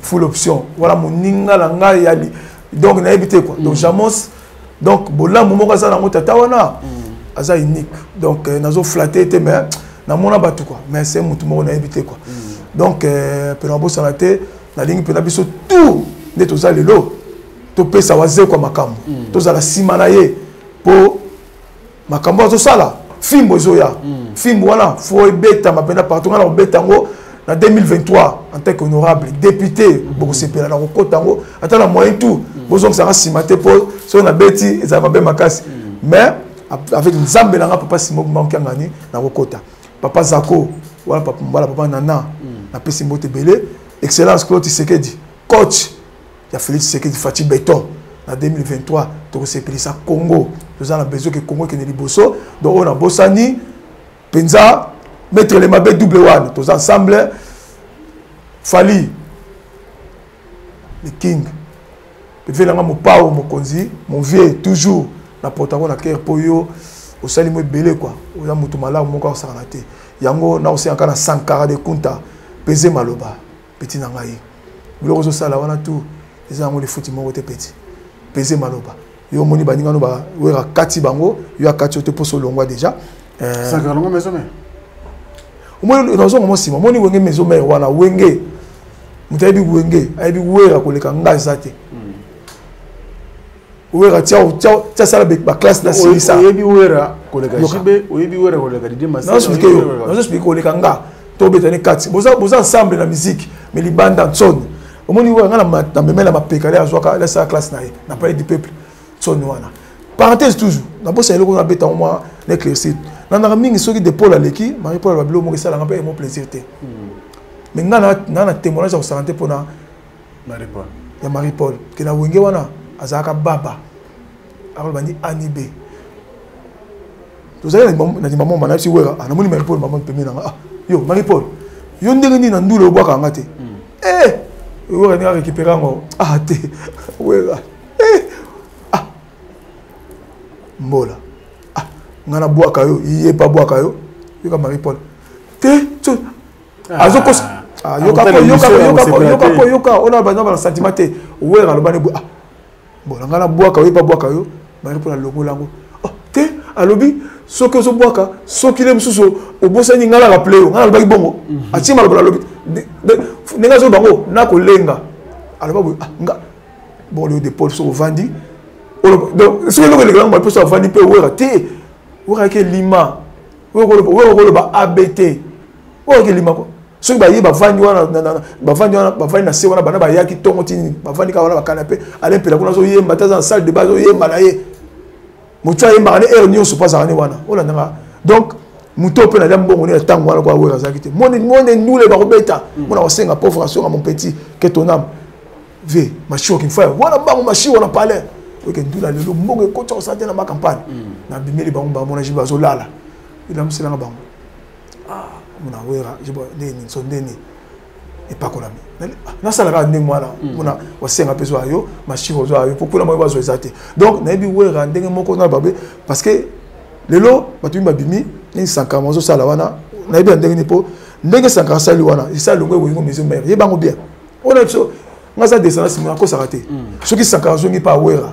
Full option. Voilà mon ninga la nga yali. Donc na éviter quoi. Donc Jamos donc bola momo ka ça na motata wana. Aza unique. Donc nazo flatter te mais na mona batu quoi. Mais c'est mutu mo na éviter quoi. Donc pena bo sanate na ligne pena biso tout ne to za lelo to pesa waze kwa makambo to za la simana ye po makambo zo sala fimbo zo ya fimbo wana fo beta mapenda partout na beta ngo na 2023 en tant qu'honorable député boko sepela na ko tango ata na moyen tout bozo ça simate po so na beti za mabe makasi mais avec nzambe na papa simo manki ngani na kokota papa Zako wala papa Nana na pesi mbote belé excellence Claude Tshisekedi coach ya Félix Tshisekedi Fati Béton en 2023 to se pelisa Congo nous avons besoin que Congo que ne liboso donc on a bosani penza mettre les mabé double one tous ensemble Fali le king peut faire mon pao mon konzi mon vieux toujours na portango na cœur poyo au salimo belé quoi on a mutu mala mon corps saranaté yango na aussi encore na Sankara de Kunta pesé maloba petit nangai le réseau sala wana tout les gens les foot mo petit pesé maloba yo moni baninga no ba wera kati bango yo akati te poso longwa déjà Sankara longo maison mais au moins dans un moment si moni wenge maison mais wana wenge mutabi wenge aibi wera ko le kanga zate wera tia sala ba classe la silisa aibi wera ko le kajibe aibi wera ko le kadide masa non explique ko le kanga to betane kati boza ensemble na musique mais libanda son au moins wera na memela mapekale azwaka la sa classe na parler du peuple son wana parenthèse toujours na bossa eloko na beta au moins l'éclaircir na mingi soki de Paul Aleki Marie Paul Babilo mo sala ngapa mon plaisir te mais na témoignage au santé pour na Marie Paul ya Marie Paul que na wenge wana azaka baba alors bandi anibé tous allez na di maman na si wera na moni Marie Paul maman pemi na yo Marie Paul yo ndenge ni na ndule obwaka ngate wera ni récupérer ngo te wera mbola ngana bwaka yo iye pa bwaka yo yoka Marie Paul te azokos yoka on a besoin de sentiment te wera lo bane bon ngana bwaka yo pa bwaka yo Marie Paul longo lango te alobi soki zo bwaka soki le mususu obosani ngala rappeler yo ngala baki bongo atima lo alobi nenga zo bango na ko lenga aloba nga bon le de Paul so vandi donc ce que le grand mal peut se vandi pe wera te wera ke lima wera ba ABT wera ke lima ko soki ba yeba vandi wana ba vandi na se wana bana ba yaki tongo tini ba vandi ka wana ba canapé aller pela kuna so yemba taza en salle de base yemba na ye mutu yemba ne er nyo so pas ani wana ola ndanga donc muto pe na dambo ngoni tango wana kwa wera zakite monde nule ba robeta mona wasenga pauvre sur mon petit que ton âme ve machio qui fait wana bango machio wana palais que ndula lelo mbongo ko tso santé na ma campagne na bimeli bango ba mona jiba zo lala ila msela na bango mona wera jiba neni so neni et pas kolami na sala ka ndenge mwana mona wasenga peso ayo machio zo ayo pokula mo bazo ezate donc na bi wera ndenge moko na babe parce que lelo batu bimi ni sankama zo sala wana na bi ndenge ni po ndenge sankara sali wana isa longo ngo maison mère ye bango bien on a so ngasa descendance mo ko sarate ce qui sankara zo ngi pa wera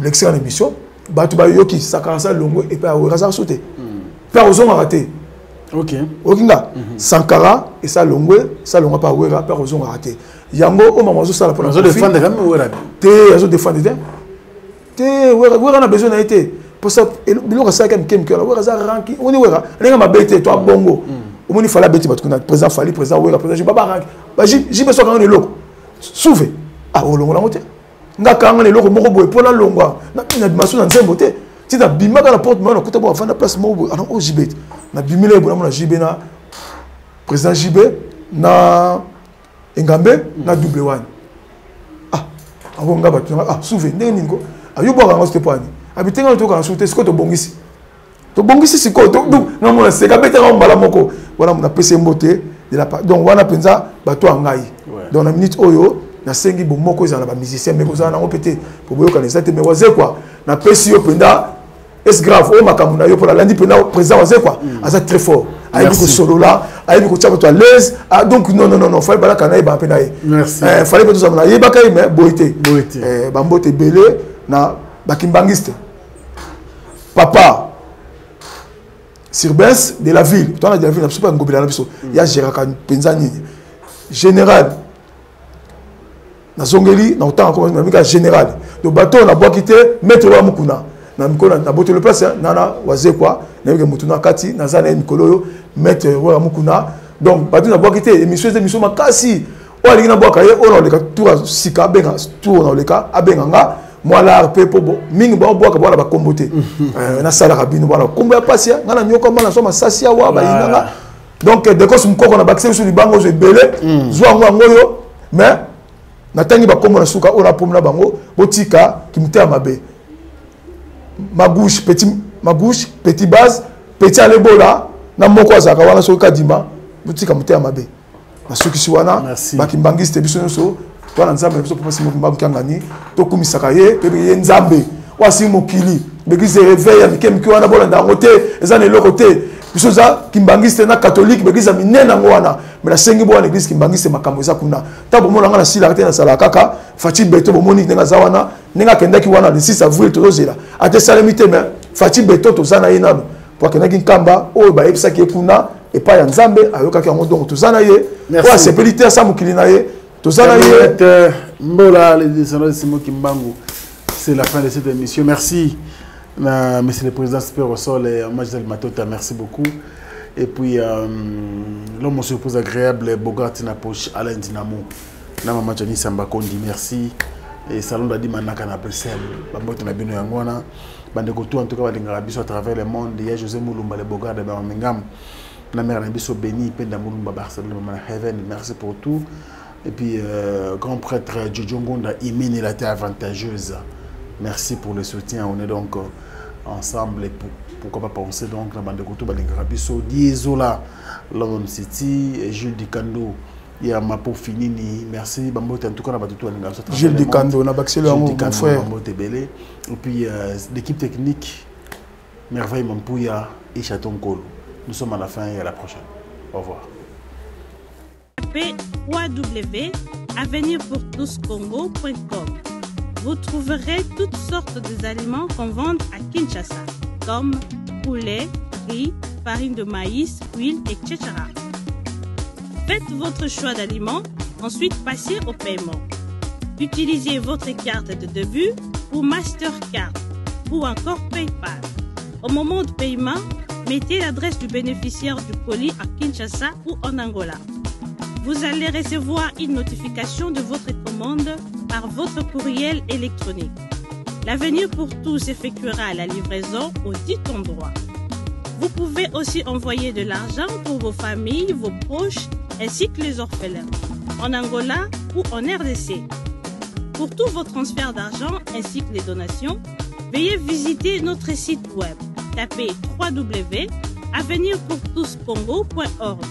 l'excellente émission batu ba yoki sankara sali longo et pa wera ça sauter pa ozo raté ok okinga sankara et ça longo pa wera pa ozo raté yango o mama zo sala pour zo défendre quand même wera te zo défendre te wera na besoin na été pour ça biloko ça quand même que wera za ranki on wera lenga mabete to bongo o moni fala beti batu na président fali président wera président baba ranki ba ji beso quand on est loko souve o longo la moté nga kanga le loko moko boy pour la longwa na dimension na nzembo te ti na bimaka na porte mais on kuta bo afanda place moko alors o jibet na bimile bo na jibe na président jibe na engambe na double one avant nga batu souve ndenge ningo ayo bo nga c'était pas ni abitenga to ka souter siko to bongisi siko to nga mona seka beta nga mbala moko wala mona pese mbote de la part. Donc, on a pensa, bateau en gaï. Dans la minute oyo, na sengi bomoko za na ba musicien mais kozana ngo pété pour boyo kanisa te mais waze quoi. Na pesi yo penda est grave o makamuna yo pour la lundi penda présent waze quoi. Asa très fort. Aïe ko solo là, aïe ko tchaba to à l'aise. Donc non, fallait pas la kanaï ba penda. Merci. Fallait pas tout ça na yeba kay mais boité. Bambote belé na bakimbangiste. Papa Sirbens de la ville. Toi, de la ville, pas ngobela na biso. Ya Géraka Penzani. Général. Na zongeli, na autant comme un général. Le bateau na bois quitté, mettre wa mukuna. Na mikolo na boto le place, nana waze quoi. Na yeke mutuna kati, na zana mikolo mettre wa mukuna. Donc bateau na bois quitté, émission makasi. O ali na bois kaye, o na le ka tour sika benga, tour na le ka abenganga. Moi là pe po mingi ba boaka bana ba kombote na sala rabino bana kombo ya pasia ngana nyoko bana so masasia wa ba inanga donc de ko sum koko na bakse sur libango je belé zo ngoyo mais na tangi ba kombo na suka ora pomna bango botika kimtea mabe ma gauche petit base petit alebola na moko azaka wana so kadima botika mutea mabe na suki siwana bakimbangiste biso so Toi, nzambe biso papa simo kumba mkangani to kumisaka ye pe ye nzambe wasi mokili begize réveil mikemiki wana bolanda ngote ezana lokote biso za kimbangiste na catholique begiza minena ngwana mais la sengi bo na église kimbangiste makambo eza kuna ta bomona ngana sila te na sala kaka fati beto bomoni nga zawana ninga kendaki wana le 6 avril tozela ate salamité mais fati beto tozana ye nano pour kenaki nkamba o ba ebisa ki kuna et pas ya nzambe ayoka ki ngo donc tozana ye wa sepelité sa mokili na ye. Mbola, les descendants de Simo Kimbangu, c'est la fin de cette émission. Merci, monsieur le président Spérosol et Magisel Matota, merci beaucoup. Et puis, l'homme au surprise agréable, Bogart Napoche, Alain Dinamo, Nama Jani Sambakondi, merci. Et Salon d'Adi Manaka na Bruxelles, Bambote na Bino Yangwana, Bandekoto, en tout cas, Badingarabiso à travers le monde, il y a José Moulumba, le Bogart de Birmingham, la mère Nabiso Béni, Penda Moulumba, Barcelone, Heaven, merci pour tout. Et puis, grand prêtre Jojo Ngonda, Imine la terre avantageuse. Merci pour le soutien. On est donc ensemble. Et pourquoi pas penser donc la bande de Koutou, Balingarabiso, Diesola, London City, et Jules Dikando, il y a Mapo Finini. Merci. Bambote, en tout cas, on a tout Jules Dikando, on a baxé le mon frère. Et puis, l'équipe technique, Merveille Mampouya et Chaton Kolo. Nous sommes à la fin et à la prochaine. Au revoir. www.avenirpourtouscongo.com. Vous trouverez toutes sortes d'aliments qu'on vend à Kinshasa, comme poulet, riz, farine de maïs, huile, etc. Faites votre choix d'aliments, ensuite passez au paiement. Utilisez votre carte de début ou Mastercard ou encore PayPal. Au moment de paiement, mettez l'adresse du bénéficiaire du colis à Kinshasa ou en Angola. Vous allez recevoir une notification de votre commande par votre courriel électronique. L'avenir pour tous effectuera la livraison au dit endroit. Vous pouvez aussi envoyer de l'argent pour vos familles, vos proches, ainsi que les orphelins, en Angola ou en RDC. Pour tous vos transferts d'argent ainsi que les donations, veuillez visiter notre site web. Tapez www.avenirpourtouscongo.org.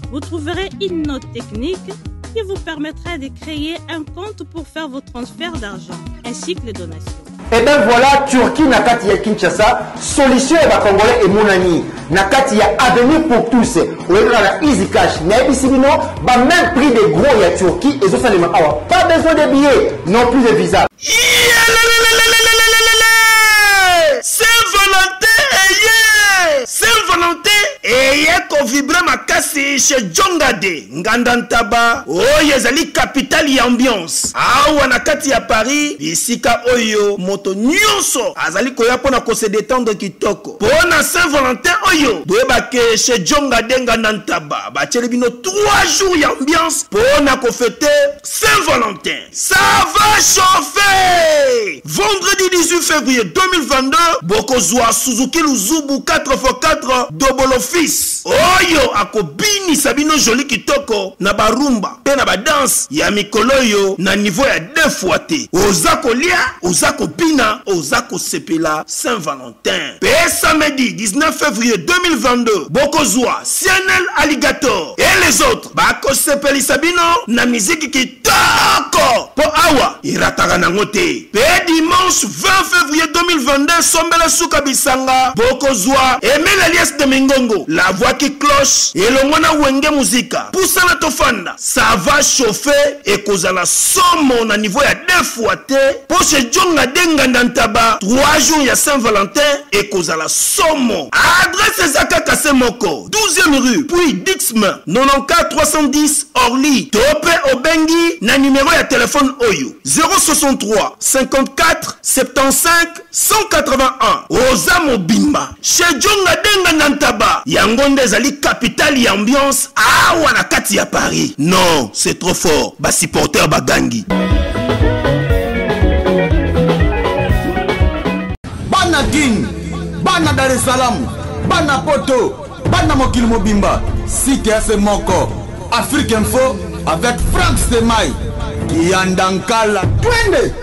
Vous trouverez une note technique qui vous permettra de créer un compte pour faire vos transferts d'argent ainsi que les donations. Et bien voilà, Turquie nakati ya Kinshasa, solution ya Congolais et Mounani. Nakati ya avenir pour tous. Ou la Easy Cash. Mais ici, ba même prix de gros ya Turquie et ça les awa. Pas besoin de billets, non plus de visa. Saint-Valentin eye kovibra makasi chez Jongade Ngandantaba oyo ezali capitale ya ambiance awa na kati ya Paris isika oyo moto nyonso azali koya pona ko se détendre kitoko pona Saint-Valentin oyo boyebake chez Jongade Ngandantaba batieli bino 3 jours ya ambiance pona ko fêter Saint-Valentin. Ça va chauffer. Vendredi 18 février 2022 bokozwa Suzuki Luzubu 4x4 double office oyo akobinisa bino joli kitoko na barumba pe na badanse ya mikolo oyo na niveau ya 2 fois te. Oza kolia, oza kopina, oza kosepela Saint-Valentin. Pe samedi 19 février 2022 bokozwa Cianel Alligator et les autres bakosepelisa bino na musique kitoko po awa irataka nango te. Pe dimanche 20 février 2022 sombela suka bisanga bokozwa Emile Alias de Mingongo, la voix qui cloche et le mona wenge musica poussa na tofanda, ça va chauffer et cause la somme na niveau ya 2 fois te pour ce jonga denga ndantaba 3 jours ya Saint-Valentin et cause la somme. Adresse Zaka Kasemoko 12e rue puis Dixme 94 310 Orly Topé Obengi na numéro ya téléphone Oyo 063 54 75 181 Oza Mobimba chez Jonga denga nantaba yangonde ezali capitale ya ambiance awa na kati ya Paris. Non, c'est trop fort. Ba supporter bagangi. Bana King, Bana Dar es Salaam, Bana Poto, Bana Mokil Mobimba, Cité Moko, Afrique Info avec Franck Semaï, qui Yandankala. Twende!